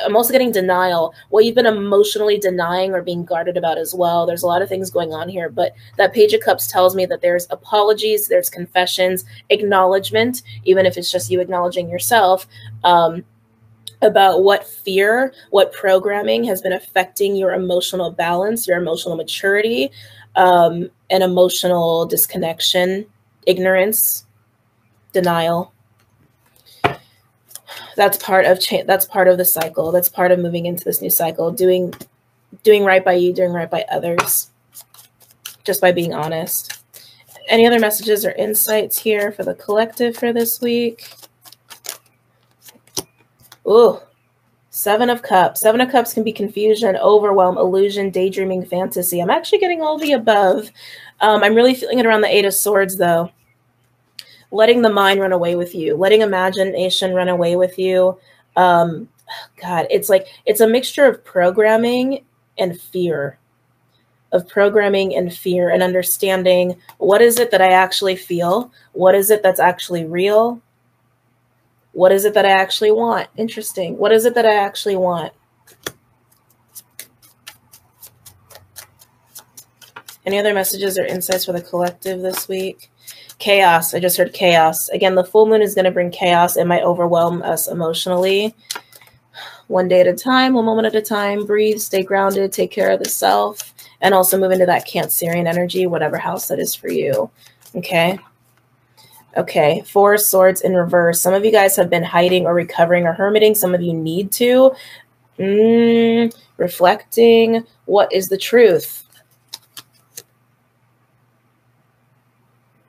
I'm also getting denial, what you've been emotionally denying or being guarded about as well. There's a lot of things going on here, but that Page of Cups tells me that there's apologies, there's confessions, acknowledgement, even if it's just you acknowledging yourself, about what fear, what programming has been affecting your emotional balance, your emotional maturity, and emotional disconnection, ignorance, denial. That's part of that's part of the cycle. That's part of moving into this new cycle, doing right by you, doing right by others, just by being honest. Any other messages or insights here for the collective for this week? Ooh, Seven of Cups. Seven of Cups can be confusion, overwhelm, illusion, daydreaming, fantasy. I'm actually getting all the above. I'm really feeling it around the Eight of Swords, though. Letting the mind run away with you. Letting imagination run away with you. God, it's like, it's a mixture of programming and fear. Of programming and fear and understanding what is it that I actually feel? What is it that's actually real? What is it that I actually want? Interesting. What is it that I actually want? Any other messages or insights for the collective this week? Chaos. I just heard chaos. Again, the full moon is going to bring chaos. It might overwhelm us emotionally. One day at a time, one moment at a time. Breathe, stay grounded, take care of the self, and also move into that Cancerian energy, whatever house that is for you. Okay. Okay, Four of Swords in reverse. Some of you guys have been hiding or recovering or hermiting. Some of you need to. Reflecting. What is the truth?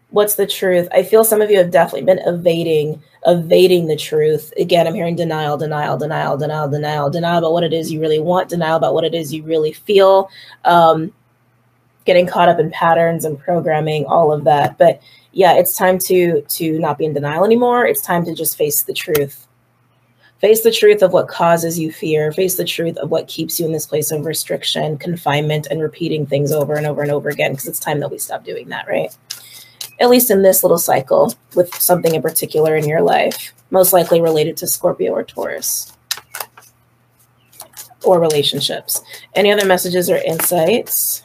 What's the truth? I feel some of you have definitely been evading the truth. Again, I'm hearing denial about what it is you really want, denial about what it is you really feel, getting caught up in patterns and programming, all of that. But yeah, it's time to not be in denial anymore. It's time to just face the truth. Face the truth of what causes you fear. Face the truth of what keeps you in this place of restriction, confinement, and repeating things over and over and over again, because it's time that we stop doing that, right? At least in this little cycle with something in particular in your life, most likely related to Scorpio or Taurus or relationships. Any other messages or insights?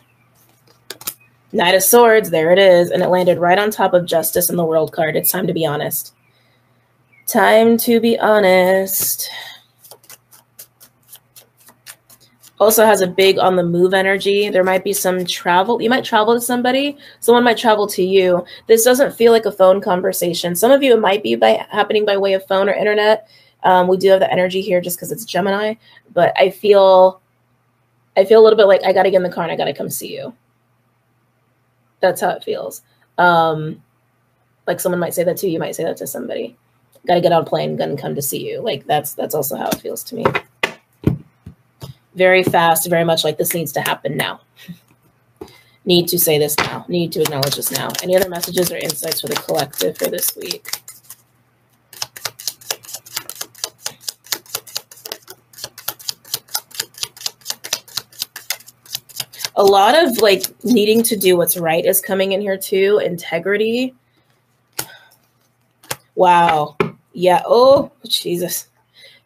Knight of Swords, there it is. And it landed right on top of Justice and the World card. It's time to be honest. Time to be honest. Also has a big on the move energy. There might be some travel. You might travel to somebody. Someone might travel to you. This doesn't feel like a phone conversation. Some of you, it might be happening by way of phone or internet. We do have the energy here just because it's Gemini. But I feel a little bit like I got to get in the car and I got to come see you. That's how it feels. Like someone might say that to you. You might say that to somebody. Got to get on a plane and come to see you. Like that's also how it feels to me. Very fast, very much like this needs to happen now. Need to say this now. Need to acknowledge this now. Any other messages or insights for the collective for this week? A lot of like needing to do what's right is coming in here too. Integrity. Wow. Yeah. Oh, Jesus.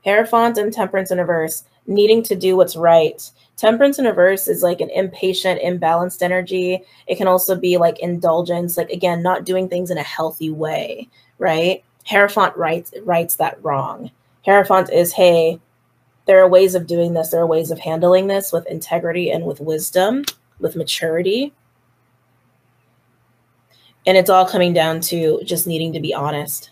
Hierophant and Temperance in reverse. Needing to do what's right. Temperance in reverse is like an impatient, imbalanced energy. It can also be like indulgence, like again, not doing things in a healthy way, right? Hierophant rights that wrong. Hierophant is, hey, there are ways of doing this. There are ways of handling this with integrity and with wisdom, with maturity. And it's all coming down to just needing to be honest,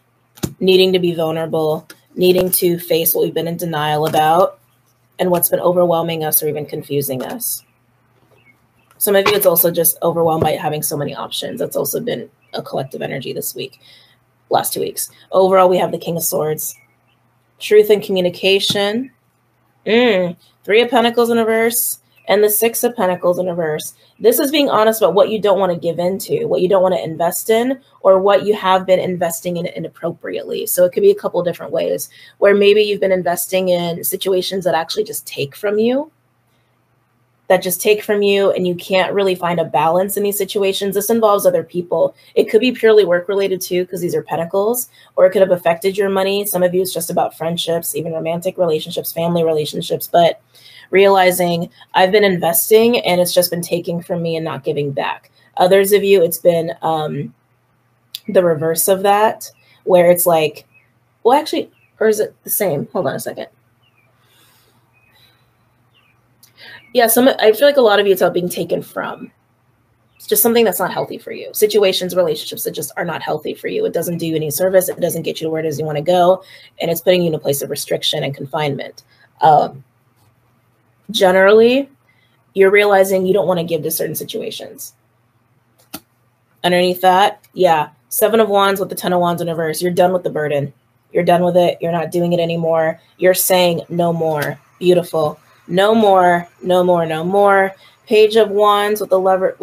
needing to be vulnerable, needing to face what we've been in denial about and what's been overwhelming us or even confusing us. Some of you, it's also just overwhelmed by having so many options. That's also been a collective energy this week, last 2 weeks. Overall, we have the King of Swords. Truth and communication. 3 of Pentacles in reverse and the 6 of Pentacles in reverse. This is being honest about what you don't want to give into, what you don't want to invest in, or what you have been investing in inappropriately. So it could be a couple different ways where maybe you've been investing in situations that actually just take from you, and you can't really find a balance in these situations. This involves other people. It could be purely work related too, because these are pentacles, or it could have affected your money. Some of you, it's just about friendships, even romantic relationships, family relationships, but realizing I've been investing and it's just been taking from me and not giving back. Others of you, it's been the reverse of that, where it's like, well, actually, or is it the same? Hold on a second. Yeah, I feel like a lot of you, it's about being taken from. It's just something that's not healthy for you. Situations, relationships that just are not healthy for you. It doesn't do you any service. It doesn't get you to where it is you want to go. And it's putting you in a place of restriction and confinement. Generally, you're realizing you don't want to give to certain situations. Underneath that, yeah, 7 of Wands with the 10 of Wands in reverse. You're done with the burden. You're done with it. You're not doing it anymore. You're saying no more. Beautiful. No more, no more, no more. Page of Wands with the Lovers.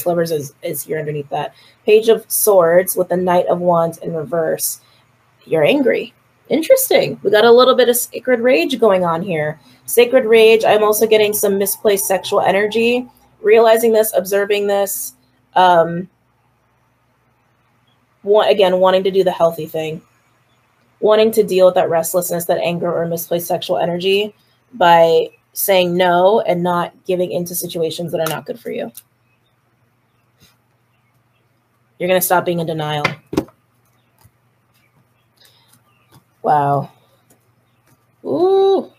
Lovers is here underneath that. Page of Swords with the Knight of Wands in reverse. You're angry. Interesting. We got a little bit of sacred rage going on here. Sacred rage. I'm also getting some misplaced sexual energy. Realizing this, observing this. Again, wanting to do the healthy thing. Wanting to deal with that restlessness, that anger, or misplaced sexual energy by saying no and not giving into situations that are not good for you. You're going to stop being in denial. Wow. Ooh.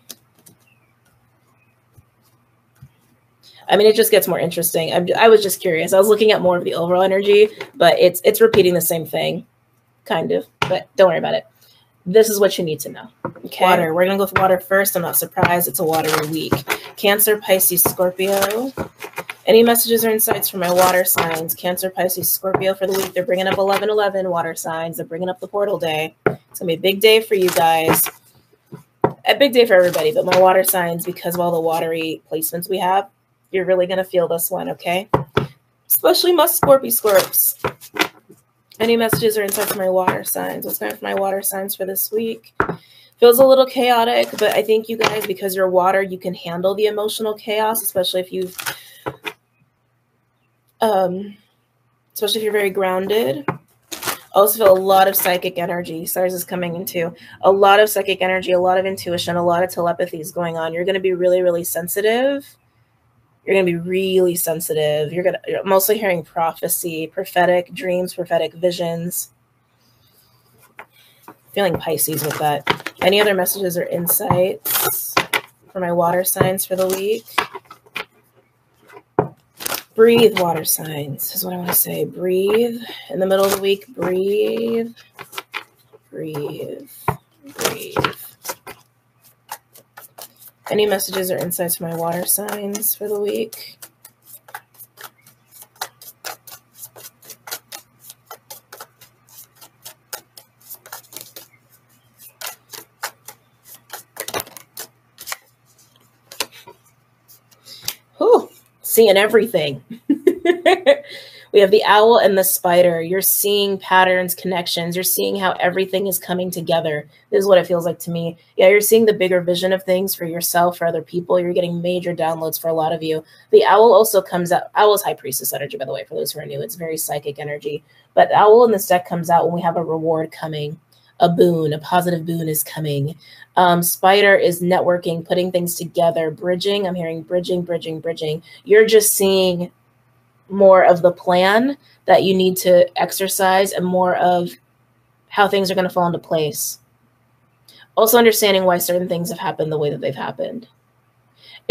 I mean, it just gets more interesting. I was just curious. I was looking at more of the overall energy, but it's repeating the same thing, kind of. But don't worry about it. This is what you need to know. Okay. Water. We're going to go with water first. I'm not surprised. It's a watery week. Cancer, Pisces, Scorpio. Any messages or insights for my water signs? Cancer, Pisces, Scorpio for the week. They're bringing up 11/11 water signs. They're bringing up the portal day. It's going to be a big day for you guys. A big day for everybody, but my water signs, because of all the watery placements we have, you're really going to feel this one, okay? Especially my Scorpies. Any messages or insights for my water signs? What's going on for my water signs for this week? Feels a little chaotic, but I think you guys, because you're water, you can handle the emotional chaos, especially if you're very grounded. I also feel a lot of psychic energy. Stars is coming into a lot of psychic energy, a lot of intuition, a lot of telepathy is going on. You're going to be really, really sensitive. You're going to be really sensitive. You're mostly hearing prophecy, prophetic dreams, prophetic visions. Feeling Pisces with that. Any other messages or insights for my water signs for the week? Breathe, water signs, is what I want to say. Breathe. In the middle of the week, breathe. Breathe. Breathe. Any messages or insights for my water signs for the week? Whew, seeing everything. We have the owl and the spider. You're seeing patterns, connections. You're seeing how everything is coming together. This is what it feels like to me. Yeah, you're seeing the bigger vision of things for yourself, for other people. You're getting major downloads for a lot of you. The owl also comes out. Owl is high priestess energy, by the way, for those who are new. It's very psychic energy. But the owl in this deck comes out when we have a reward coming. A boon, a positive boon is coming. Spider is networking, putting things together, bridging. I'm hearing bridging, bridging, bridging. You're just seeing more of the plan that you need to exercise and more of how things are going to fall into place. Also understanding why certain things have happened the way that they've happened.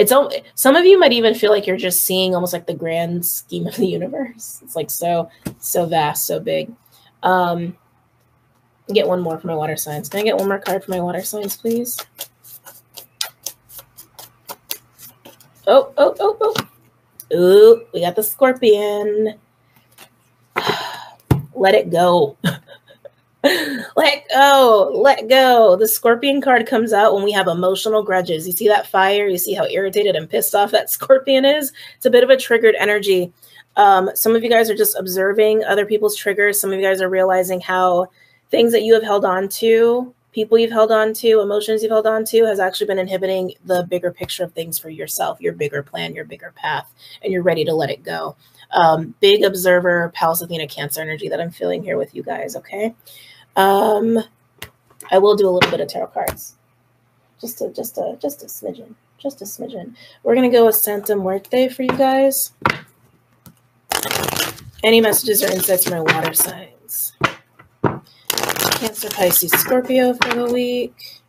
Some of you might even feel like you're just seeing almost like the grand scheme of the universe. It's like so vast, so big. Get one more for my water signs. Can I get one more card for my water signs, please? Oh. Ooh, we got the Scorpion. Let it go. Let go. The Scorpion card comes out when we have emotional grudges. You see that fire? You see how irritated and pissed off that Scorpion is? It's a bit of a triggered energy. Some of you guys are just observing other people's triggers. Some of you guys are realizing how things that you have held on to, people you've held on to, emotions you've held on to has actually been inhibiting the bigger picture of things for yourself, your bigger plan, your bigger path, and you're ready to let it go. Big observer, Pallas Athena, Cancer energy that I'm feeling here with you guys, okay? I will do a little bit of tarot cards. Just a smidgen. We're going to go with Santa Muerte for you guys. Any messages or insights for my water signs? Cancer, Pisces, Scorpio for the week.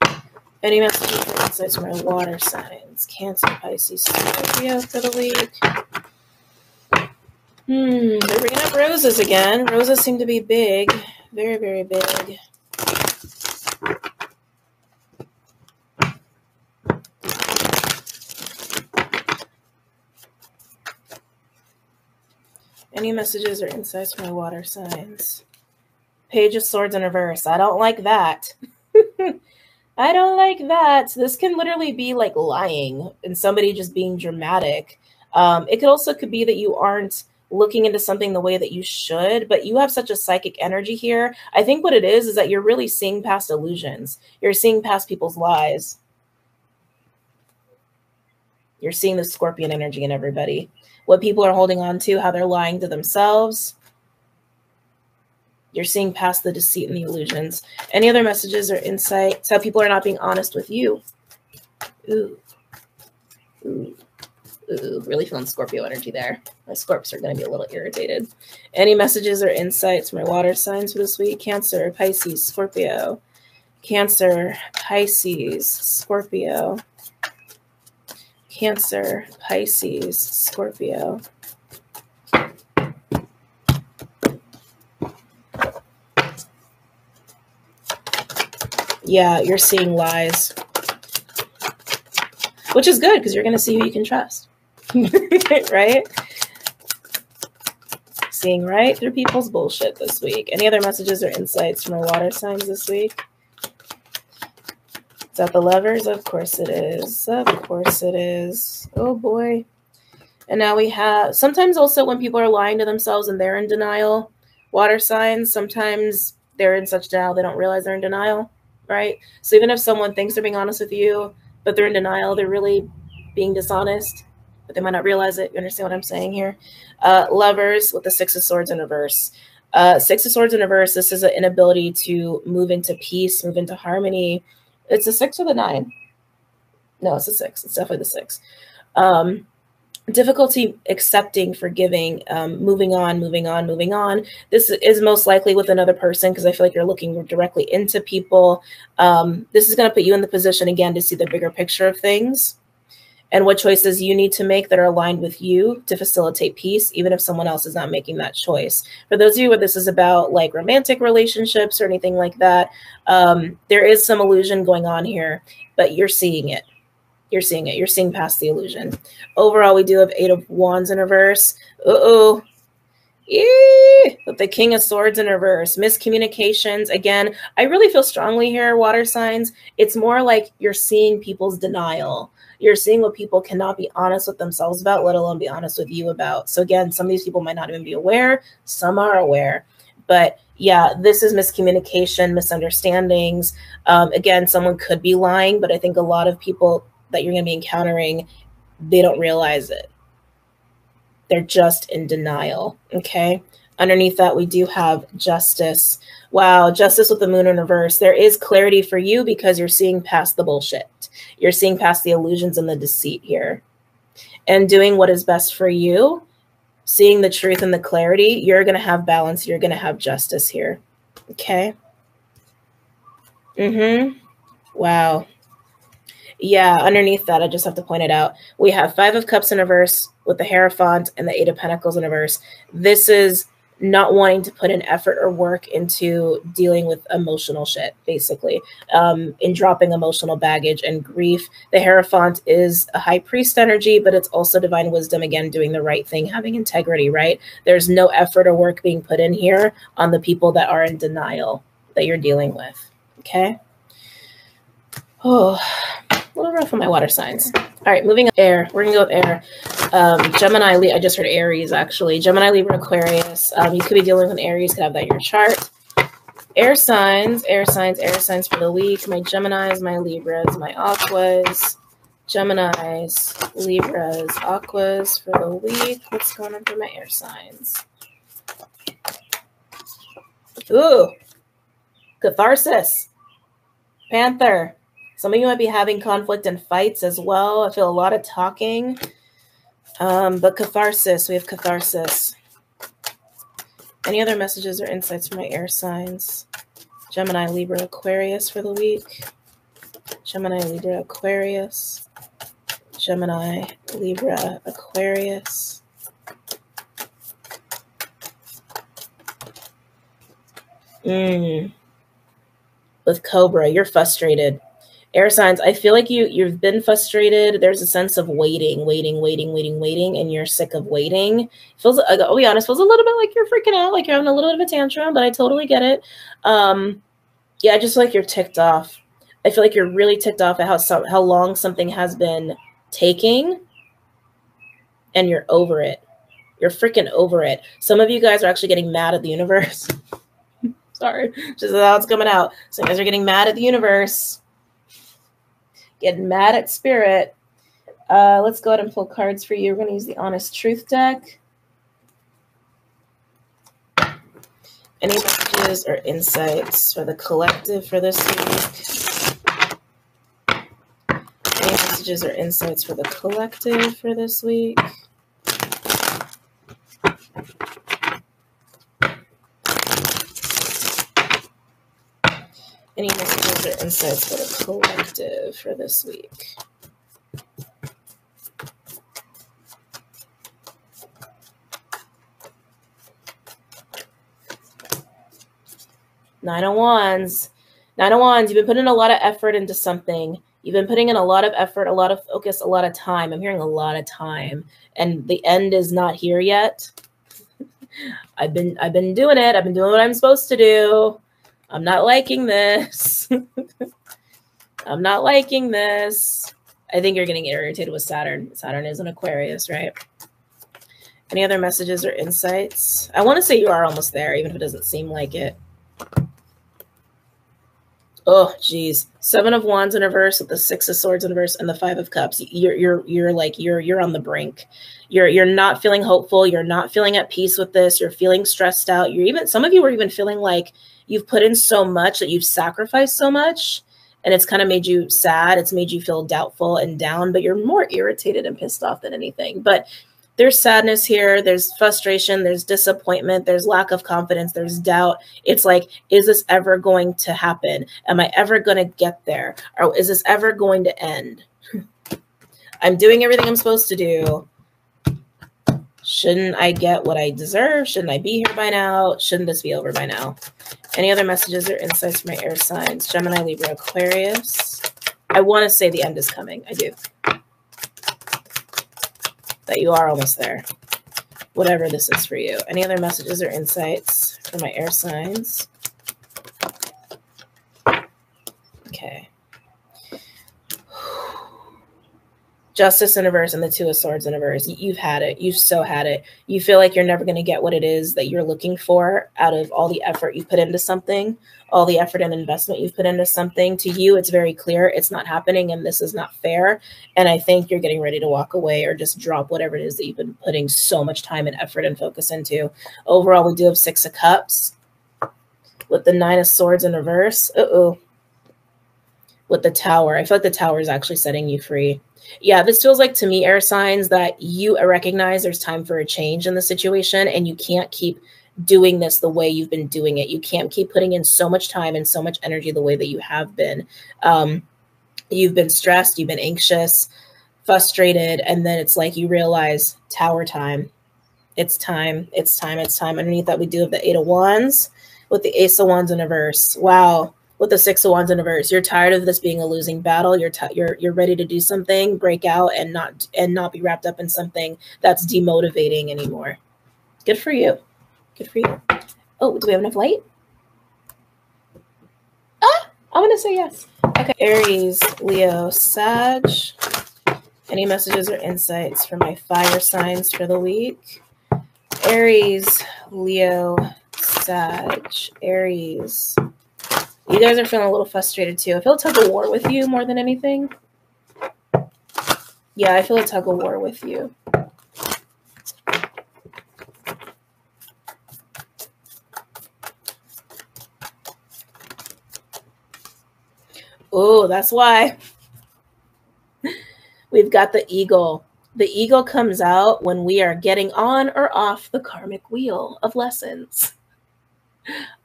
Any messages or insights for my water signs? Cancer, Pisces, Scorpio for the week. They're bringing up roses again. Roses seem to be big. Very, very big. Any messages or insights for my water signs? Page of Swords in reverse. I don't like that. I don't like that. This can literally be like lying and somebody just being dramatic. It could be that you aren't looking into something the way that you should, but you have such a psychic energy here. I think what it is that you're really seeing past illusions. You're seeing past people's lies. You're seeing the Scorpion energy in everybody. What people are holding on to, how they're lying to themselves. You're seeing past the deceit and the illusions. Any other messages or insights? How people are not being honest with you. Ooh. Really feeling Scorpio energy there. My Scorps are going to be a little irritated. Any messages or insights for my water signs for this week? Cancer, Pisces, Scorpio. Cancer, Pisces, Scorpio. Cancer, Pisces, Scorpio. Yeah, you're seeing lies. Which is good because you're going to see who you can trust. Right? Seeing right through people's bullshit this week. Any other messages or insights from our water signs this week? Is that the Lovers? Of course it is. Of course it is. Oh boy. And now we have, sometimes also when people are lying to themselves and they're in denial, water signs, sometimes they're in such denial they don't realize they're in denial, right? So even if someone thinks they're being honest with you, but they're in denial, they're really being dishonest, but they might not realize it. You understand what I'm saying here? Lovers with the Six of Swords in reverse. Six of Swords in reverse, this is an inability to move into peace, move into harmony. It's a 6 or the 9? No, it's a 6. It's definitely the 6. difficulty accepting, forgiving, moving on, moving on, moving on. This is most likely with another person because I feel like you're looking directly into people. This is going to put you in the position again to see the bigger picture of things and what choices you need to make that are aligned with you to facilitate peace, even if someone else is not making that choice. For those of you where this is about like romantic relationships or anything like that, there is some illusion going on here, but you're seeing it. You're seeing it. You're seeing past the illusion. Overall, we do have 8 of Wands in reverse. Uh-oh. Yeah. With the King of Swords in reverse. Miscommunications. Again, I really feel strongly here, water signs. It's more like you're seeing people's denial. You're seeing what people cannot be honest with themselves about, let alone be honest with you about. So again, some of these people might not even be aware. Some are aware. But yeah, this is miscommunication, misunderstandings. Again, someone could be lying, but I think a lot of people that you're going to be encountering, they don't realize it. They're just in denial. Okay. Underneath that, we do have justice. Wow. Justice with the moon in reverse. There is clarity for you because you're seeing past the bullshit. You're seeing past the illusions and the deceit here and doing what is best for you, seeing the truth and the clarity. You're going to have balance. You're going to have justice here. Okay. Wow. Yeah, underneath that, I just have to point it out. We have 5 of Cups in reverse with the Hierophant and the 8 of Pentacles in reverse. This is not wanting to put an effort or work into dealing with emotional shit, basically, in dropping emotional baggage and grief. The Hierophant is a high priest energy, but it's also divine wisdom, again, doing the right thing, having integrity, right? There's no effort or work being put in here on the people that are in denial that you're dealing with, okay? Oh, a little rough on my water signs. All right, moving on. Air. We're going to go with air. Gemini, I just heard Aries, actually. Gemini, Libra, Aquarius. You could be dealing with Aries. Could have that in your chart. Air signs for the week. My Geminis, my Libras, my Aquas. Geminis, Libras, Aquas for the week. What's going on for my air signs? Ooh. Catharsis. Panther. Some of you might be having conflict and fights as well. I feel a lot of talking. But catharsis, we have catharsis. Any other messages or insights from my air signs? Gemini, Libra, Aquarius for the week. Gemini, Libra, Aquarius. Gemini, Libra, Aquarius. With Cobra, you're frustrated. Air signs, I feel like you've been frustrated. There's a sense of waiting, and you're sick of waiting. Feels, I'll be honest, feels a little bit like you're freaking out, like you're having a little bit of a tantrum, but I totally get it. Yeah, I just feel like you're ticked off. I feel like you're really ticked off at how long something has been taking, and you're over it. You're freaking over it. Some of you guys are actually getting mad at the universe. Sorry, just how it's coming out. Some of you guys are getting mad at the universe. Getting mad at spirit. Let's go ahead and pull cards for you. We're going to use the Honest Truth deck. Any messages or insights for the collective for this week? Any messages or insights for the collective for this week? Any messages or insights for the collective for this week? Nine of Wands. Nine of Wands, you've been putting a lot of effort into something. You've been putting in a lot of effort, a lot of focus, a lot of time. I'm hearing a lot of time. And the end is not here yet. I've been doing it. I've been doing what I'm supposed to do. I'm not liking this. I'm not liking this. I think you're getting irritated with Saturn. Saturn is an Aquarius, right? Any other messages or insights? I want to say you are almost there, even if it doesn't seem like it. Oh, geez. 7 of Wands in reverse with the 6 of Swords in reverse and the 5 of Cups. You're on the brink. You're not feeling hopeful. You're not feeling at peace with this. You're feeling stressed out. Some of you are even feeling like you've put in so much that you've sacrificed so much and it's kind of made you sad. It's made you feel doubtful and down, but you're more irritated and pissed off than anything. But there's sadness here. There's frustration. There's disappointment. There's lack of confidence. There's doubt. It's like, is this ever going to happen? Am I ever going to get there? Or is this ever going to end? I'm doing everything I'm supposed to do. Shouldn't I get what I deserve? Shouldn't I be here by now? Shouldn't this be over by now? Any other messages or insights for my air signs? Gemini, Libra, Aquarius. I want to say the end is coming. I do. That you are almost there. Whatever this is for you. Any other messages or insights for my air signs? Okay. Justice in reverse and the Two of Swords in reverse. You've had it. You've so had it. You feel like you're never going to get what it is that you're looking for out of all the effort you put into something, all the effort and investment you've put into something. To you, it's very clear it's not happening and this is not fair. And I think you're getting ready to walk away or just drop whatever it is that you've been putting so much time and effort and focus into. Overall, we do have Six of Cups with the Nine of Swords in reverse. With the Tower. I feel like the Tower is actually setting you free. Yeah, this feels like to me, air signs, that you recognize there's time for a change in the situation and you can't keep doing this the way you've been doing it. You can't keep putting in so much time and so much energy the way that you have been. You've been stressed, you've been anxious, frustrated, and then it's like you realize Tower time. It's time, it's time, it's time. Underneath that, we do have the Eight of Wands with the Ace of Wands in reverse. Wow. With the Six of Wands in reverse, you're tired of this being a losing battle. You're ready to do something, break out, and not be wrapped up in something that's demotivating anymore. Good for you. Good for you. Oh, do we have enough light? I'm gonna say yes. Okay, Aries, Leo, Sag. Any messages or insights for my fire signs for the week? Aries, Leo, Sag, Aries. You guys are feeling a little frustrated too. I feel a tug of war with you more than anything. Yeah, I feel a tug of war with you. Oh, that's why. We've got the Eagle. The Eagle comes out when we are getting on or off the karmic wheel of lessons.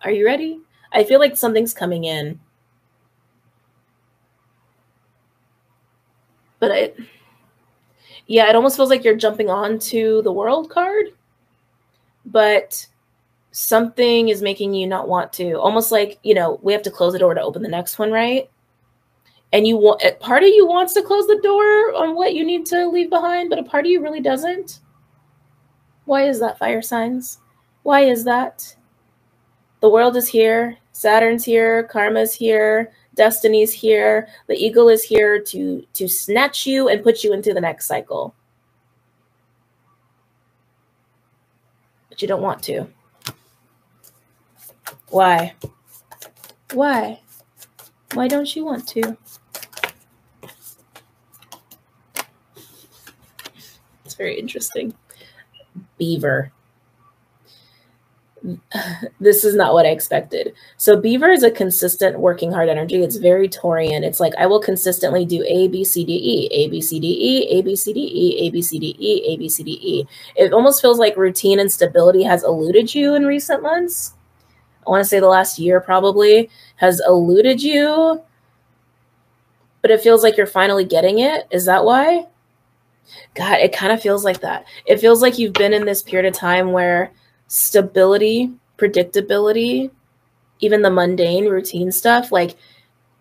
Are you ready? I feel like something's coming in. But it almost feels like you're jumping onto the World card, but something is making you not want to. Almost like, we have to close the door to open the next one, right? And part of you wants to close the door on what you need to leave behind, but a part of you really doesn't. Why is that, fire signs? Why is that? The World is here. Saturn's here, Karma's here, Destiny's here. The Eagle is here to snatch you and put you into the next cycle. But you don't want to. Why? Why? Why don't you want to? It's very interesting. Beaver. This is not what I expected. So Beaver is a consistent working hard energy. It's very Taurian. It's like, I will consistently do A, B, C, D, E, A, B, C, D, E, A, B, C, D, E, A, B, C, D, E, A, B, C, D, E. It almost feels like routine and stability has eluded you in recent months. I want to say the last year probably has eluded you, but it feels like you're finally getting it. Is that why? God, it kind of feels like that. It feels like you've been in this period of time where stability, predictability, even the mundane routine stuff, like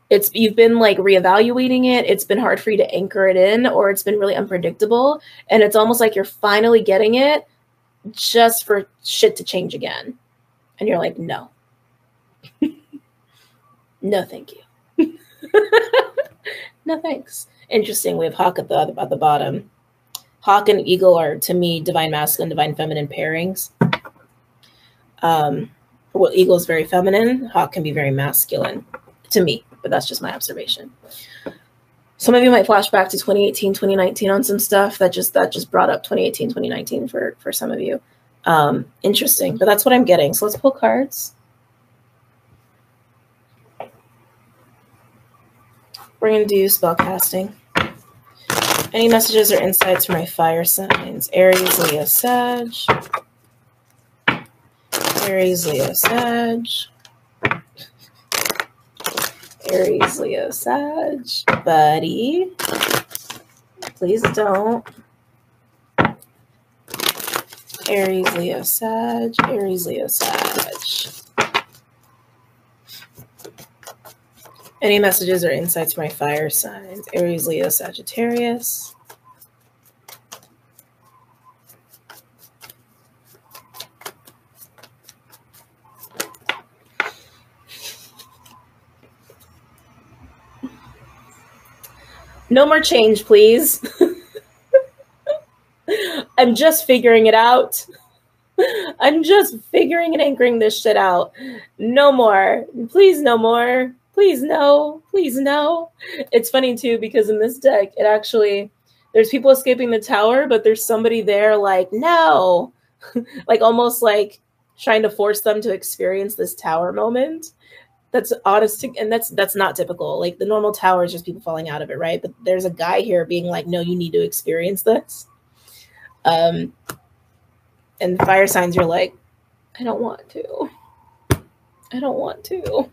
you've been like reevaluating it. It's been hard for you to anchor it in, or it's been really unpredictable. And it's almost like you're finally getting it just for shit to change again. And you're like, no, no, thank you. No, thanks. Interesting. We have Hawk at the bottom. Hawk and Eagle are, to me, divine masculine, divine feminine pairings. Eagle is very feminine. Hawk can be very masculine to me, but that's just my observation. Some of you might flash back to 2018, 2019 on some stuff that just brought up 2018, 2019 for some of you. Interesting, but that's what I'm getting. So let's pull cards. We're going to do spell casting. Any messages or insights for my fire signs? Aries, Leo, Sag. Aries, Leo, Sag. Aries, Leo, Sag. Buddy. Please don't. Aries, Leo, Sag. Aries, Leo, Sag. Any messages or insights for my fire signs? Aries, Leo, Sagittarius. No more change, please. I'm just figuring it out. I'm just figuring and anchoring this shit out. No more. Please, no more. Please, no. Please, no. It's funny, too, because in this deck, it actually, there's people escaping the tower, but there's somebody there like, no. Like, almost like trying to force them to experience this tower moment. That's honest, and that's not typical. Like, the normal tower is just people falling out of it, right? But there's a guy here being like, no, you need to experience this. And fire signs, you're like, I don't want to. I don't want to.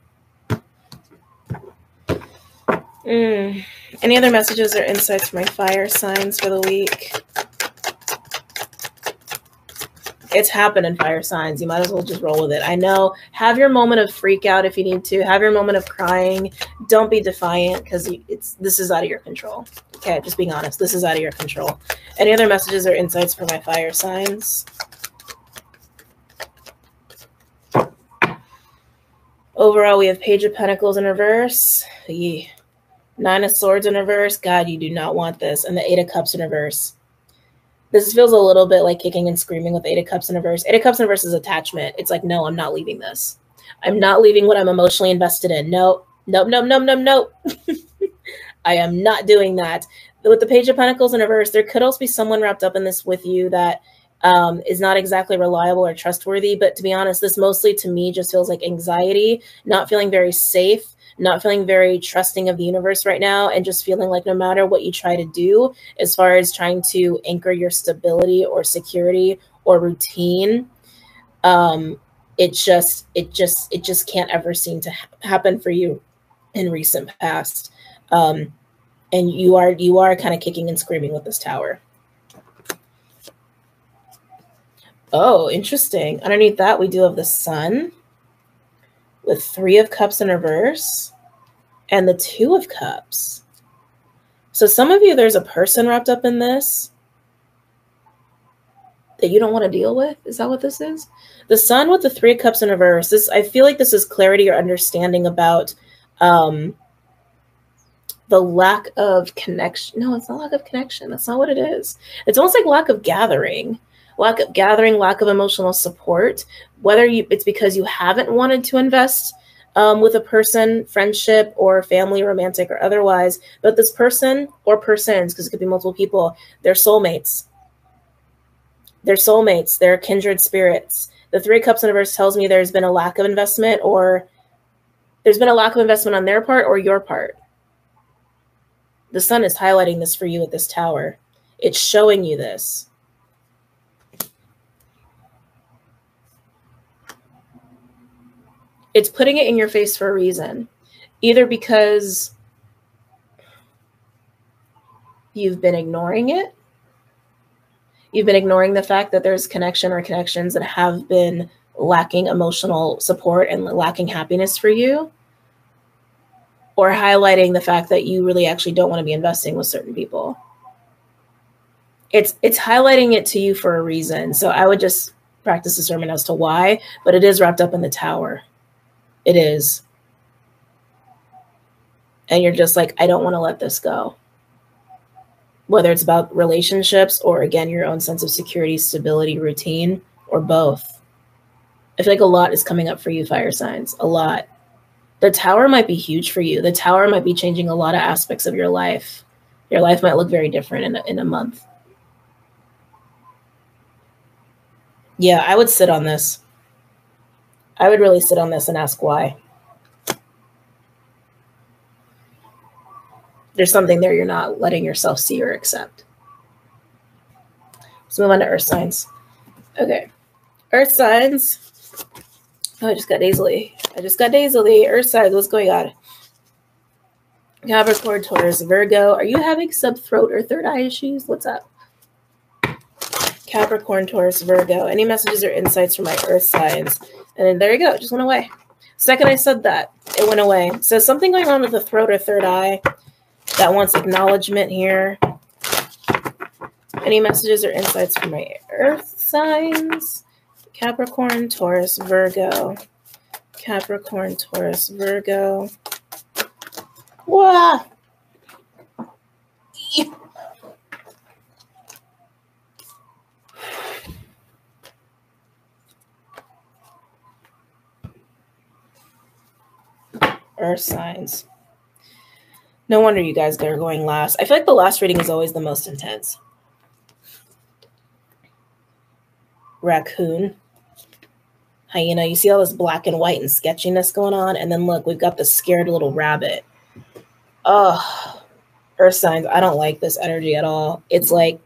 Any other messages or insights for my fire signs for the week? It's happening, fire signs. You might as well just roll with it. I know. Have your moment of freak out if you need to. Have your moment of crying. Don't be defiant, because this is out of your control. Okay, just being honest. This is out of your control. Any other messages or insights for my fire signs? Overall, we have Page of Pentacles in reverse. Yeah. 9 of Swords in reverse. God, you do not want this. And the 8 of Cups in reverse. This feels a little bit like kicking and screaming with 8 of Cups in reverse. 8 of Cups in reverse is attachment. It's like, no, I'm not leaving this. I'm not leaving what I'm emotionally invested in. Nope. Nope, nope, nope, nope, nope. I am not doing that. With the Page of Pentacles in reverse, there could also be someone wrapped up in this with you that is not exactly reliable or trustworthy. But to be honest, this mostly to me just feels like anxiety, not feeling very safe, not feeling very trusting of the universe right now, and just feeling like no matter what you try to do, as far as trying to anchor your stability or security or routine, it just can't ever seem to happen for you in recent past. And you are kind of kicking and screaming with this tower. Oh, interesting. Underneath that, we do have the Sun with 3 of Cups in reverse and the 2 of Cups. So some of you, there's a person wrapped up in this that you don't want to deal with. Is that what this is? The Sun with the 3 of Cups in reverse. I feel like this is clarity or understanding about the lack of connection. No, it's not lack of connection. That's not what it is. It's almost like lack of gathering. Lack of emotional support, whether it's because you haven't wanted to invest with a person, friendship or family, romantic or otherwise, but this person or persons, because it could be multiple people, they're soulmates. They're soulmates. They're kindred spirits. The 3 of Cups in reverse tells me there's been a lack of investment, or there's been a lack of investment on their part or your part. The Sun is highlighting this for you at this tower. It's showing you this. It's putting it in your face for a reason, either because you've been ignoring it. You've been ignoring the fact that there's connection or connections that have been lacking emotional support and lacking happiness for you, or highlighting the fact that you really actually don't want to be investing with certain people. It's highlighting it to you for a reason. So I would just practice discernment as to why, but it is wrapped up in the tower. It is. And you're just like, I don't want to let this go. Whether it's about relationships or, again, your own sense of security, stability, routine, or both. I feel like a lot is coming up for you, fire signs. A lot. The tower might be huge for you. The tower might be changing a lot of aspects of your life. Your life might look very different in a month. Yeah, I would sit on this. I would really sit on this and ask why. There's something there you're not letting yourself see or accept. Let's move on to earth signs. Okay. Earth signs. Oh, I just got nasally. Earth signs, what's going on? Capricorn, Taurus, Virgo. Are you having sub-throat or third eye issues? What's up? Capricorn, Taurus, Virgo. Any messages or insights from my earth signs? And then there you go. It just went away. Second I said that, it went away. So something going on with the throat or third eye that wants acknowledgement here. Any messages or insights from my earth signs? Capricorn, Taurus, Virgo. Capricorn, Taurus, Virgo. Wow. Earth signs. No wonder you guys are going last. I feel like the last reading is always the most intense. Raccoon. Hyena. You see all this black and white and sketchiness going on? And then look, we've got the scared little rabbit. Oh, earth signs. I don't like this energy at all. It's like,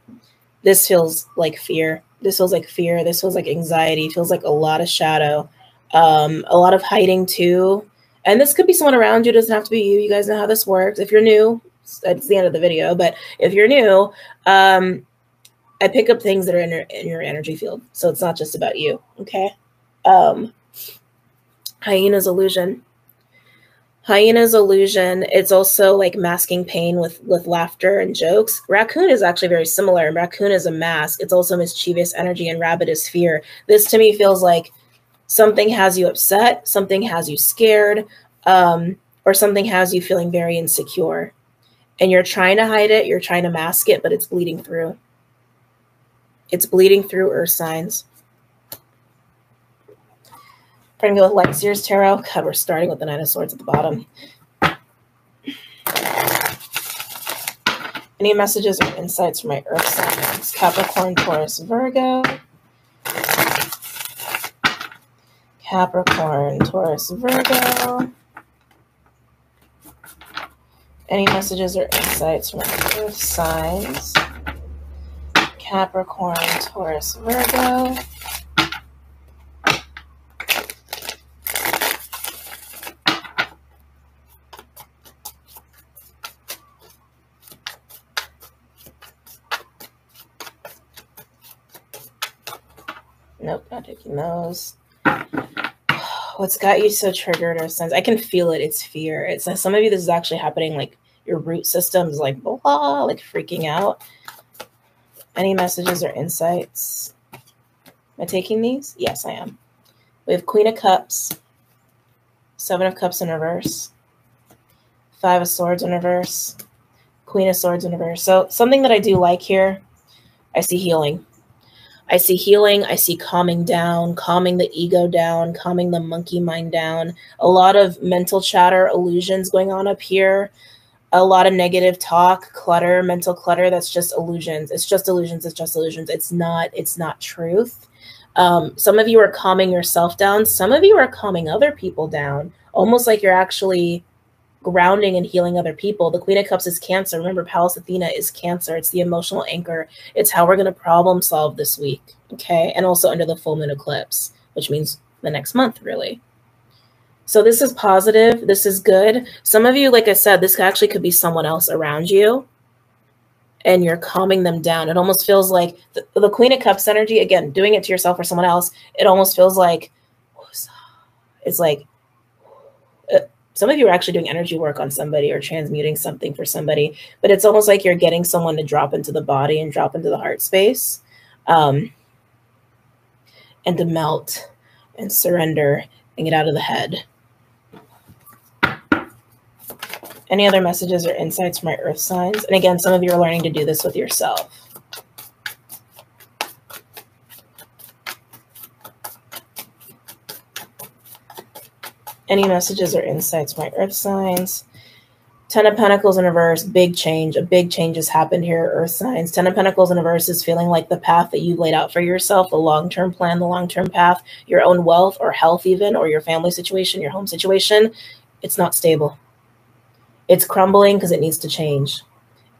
this feels like fear. This feels like fear. This feels like anxiety. It feels like a lot of shadow. A lot of hiding too. And this could be someone around you. It doesn't have to be you. You guys know how this works. If you're new, it's the end of the video. But if you're new, I pick up things that are in your energy field. So it's not just about you. Okay. Hyena's illusion. Hyena's illusion. It's also like masking pain with laughter and jokes. Raccoon is actually very similar. Raccoon is a mask. It's also mischievous energy, and rabbit is fear. This to me feels like something has you upset, something has you scared, or something has you feeling very insecure. And you're trying to hide it, you're trying to mask it, but it's bleeding through. It's bleeding through earth signs. We're going to go with Lexier's Tarot. God, we're starting with the Nine of Swords at the bottom. Any messages or insights from my earth signs? Capricorn, Taurus, Virgo. Capricorn, Taurus, Virgo. Any messages or insights from my earth signs? Capricorn, Taurus, Virgo. Nope, not taking those. What's got you so triggered or sense? I can feel it. It's fear. It's like some of you, this is actually happening. Like your root system is like blah, like freaking out. Any messages or insights? Am I taking these? Yes, I am. We have Queen of Cups, Seven of Cups in reverse, Five of Swords in reverse, Queen of Swords in reverse. So something that I do like here, I see healing. I see healing. I see calming down, calming the ego down, calming the monkey mind down. A lot of mental chatter, illusions going on up here. A lot of negative talk, clutter, mental clutter. That's just illusions. It's just illusions. It's just illusions. It's not truth. Some of you are calming yourself down. Some of you are calming other people down, almost like you're actually grounding and healing other people. The Queen of Cups is Cancer. Remember, Pallas Athena is Cancer. It's the emotional anchor. It's how we're going to problem solve this week. Okay. And also under the full moon eclipse, which means the next month, really. So this is positive. This is good. Some of you, like I said, this actually could be someone else around you and you're calming them down. It almost feels like the Queen of Cups energy, again, doing it to yourself or someone else. It almost feels like, it's like, some of you are actually doing energy work on somebody or transmuting something for somebody, but it's almost like you're getting someone to drop into the body and drop into the heart space, and to melt and surrender and get out of the head. Any other messages or insights from my earth signs? And again, some of you are learning to do this with yourself. Any messages or insights from my earth signs? Ten of Pentacles in reverse, big change. A big change has happened here, earth signs. Ten of Pentacles in reverse is feeling like the path that you've laid out for yourself, the long-term plan, the long-term path, your own wealth or health even, or your family situation, your home situation. It's not stable. It's crumbling because it needs to change.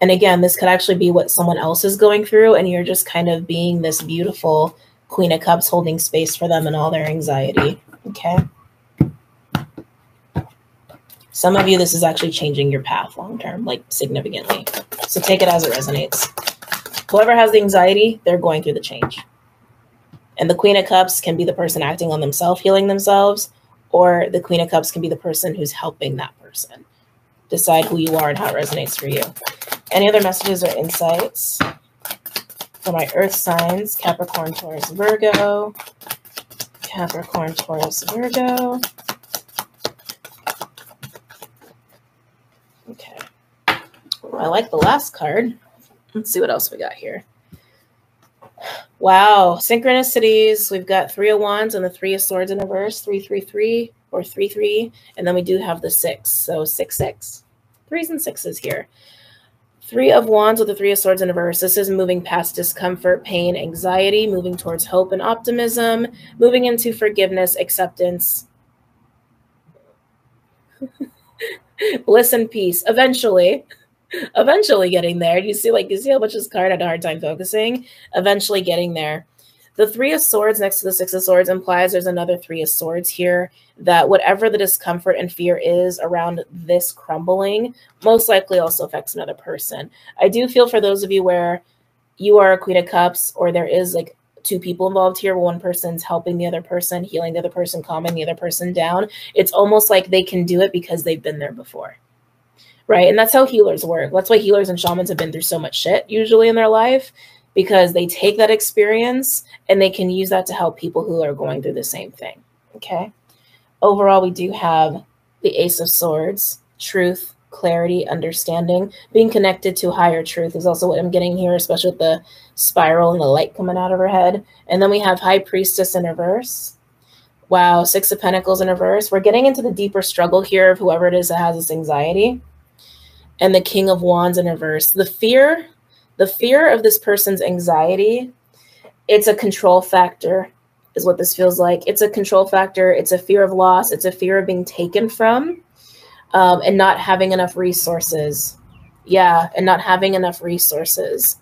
And again, this could actually be what someone else is going through, and you're just kind of being this beautiful Queen of Cups holding space for them and all their anxiety. Okay. Some of you, this is actually changing your path long term, like significantly. So take it as it resonates. Whoever has the anxiety, they're going through the change. And the Queen of Cups can be the person acting on themselves, healing themselves, or the Queen of Cups can be the person who's helping that person. Decide who you are and how it resonates for you. Any other messages or insights for my earth signs? Capricorn, Taurus, Virgo. Capricorn, Taurus, Virgo. Okay. I like the last card. Let's see what else we got here. Wow. Synchronicities. We've got 3 of Wands and the 3 of Swords in reverse. 333 or 3-3. And then we do have the 6. So 6-6. 3s and 6s here. 3 of Wands with the 3 of Swords in reverse. This is moving past discomfort, pain, anxiety, moving towards hope and optimism, moving into forgiveness, acceptance, bliss and peace. Eventually getting there. You see how much this card had a hard time focusing? Eventually getting there. The 3 of Swords next to the 6 of Swords implies there's another 3 of Swords here, that whatever the discomfort and fear is around this crumbling most likely also affects another person. I do feel for those of you where you are a Queen of Cups, or there is like 2 people involved here, where one person's helping the other person, healing the other person, calming the other person down. It's almost like they can do it because they've been there before. Right? And that's how healers work. That's why healers and shamans have been through so much shit usually in their life, because they take that experience and they can use that to help people who are going through the same thing. Okay. Overall, we do have the Ace of Swords, truth, clarity, understanding, being connected to higher truth is also what I'm getting here, especially with the spiral and the light coming out of her head. And then we have High Priestess in reverse. Wow. 6 of Pentacles in reverse. We're getting into the deeper struggle here of whoever it is that has this anxiety. And the King of Wands in reverse. The fear of this person's anxiety, it's a control factor is what this feels like. It's a control factor. It's a fear of loss. It's a fear of being taken from and not having enough resources. Yeah, and not having enough resources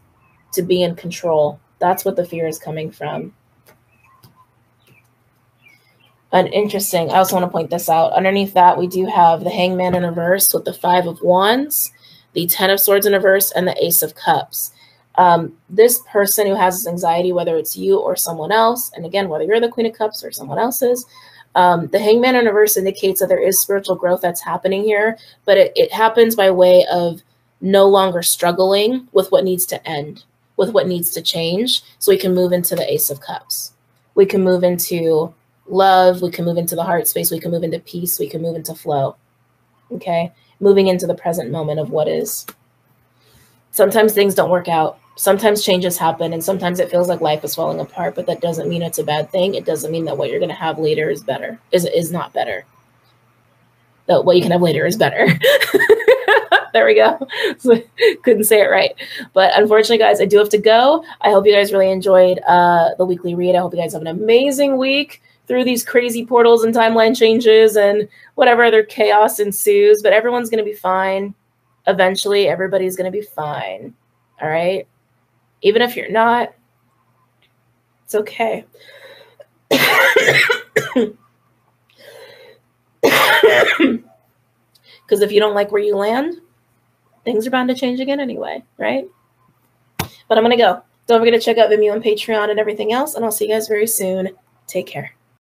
to be in control. That's what the fear is coming from. And interesting, I also want to point this out. Underneath that, we do have the Hangman in reverse with the 5 of Wands, the 10 of Swords in reverse, and the Ace of Cups. This person who has this anxiety, whether it's you or someone else, and again, whether you're the Queen of Cups or someone else's, the Hangman in reverse indicates that there is spiritual growth that's happening here, but it happens by way of no longer struggling with what needs to end, with what needs to change, so we can move into the Ace of Cups. We can move into love, we can move into the heart space, we can move into peace, we can move into flow. Okay? Moving into the present moment of what is. Sometimes things don't work out. Sometimes changes happen, and sometimes it feels like life is falling apart, but that doesn't mean it's a bad thing. It doesn't mean that what you're going to have later is better, is not better. That what you can have later is better. There we go. So, couldn't say it right. But unfortunately, guys, I do have to go. I hope you guys really enjoyed the weekly read. I hope you guys have an amazing week through these crazy portals and timeline changes and whatever other chaos ensues. But everyone's going to be fine. Eventually, everybody's going to be fine. All right? Even if you're not, it's okay. Because if you don't like where you land, things are bound to change again anyway, right? But I'm going to go. Don't forget to check out Venmo and Patreon and everything else, and I'll see you guys very soon. Take care.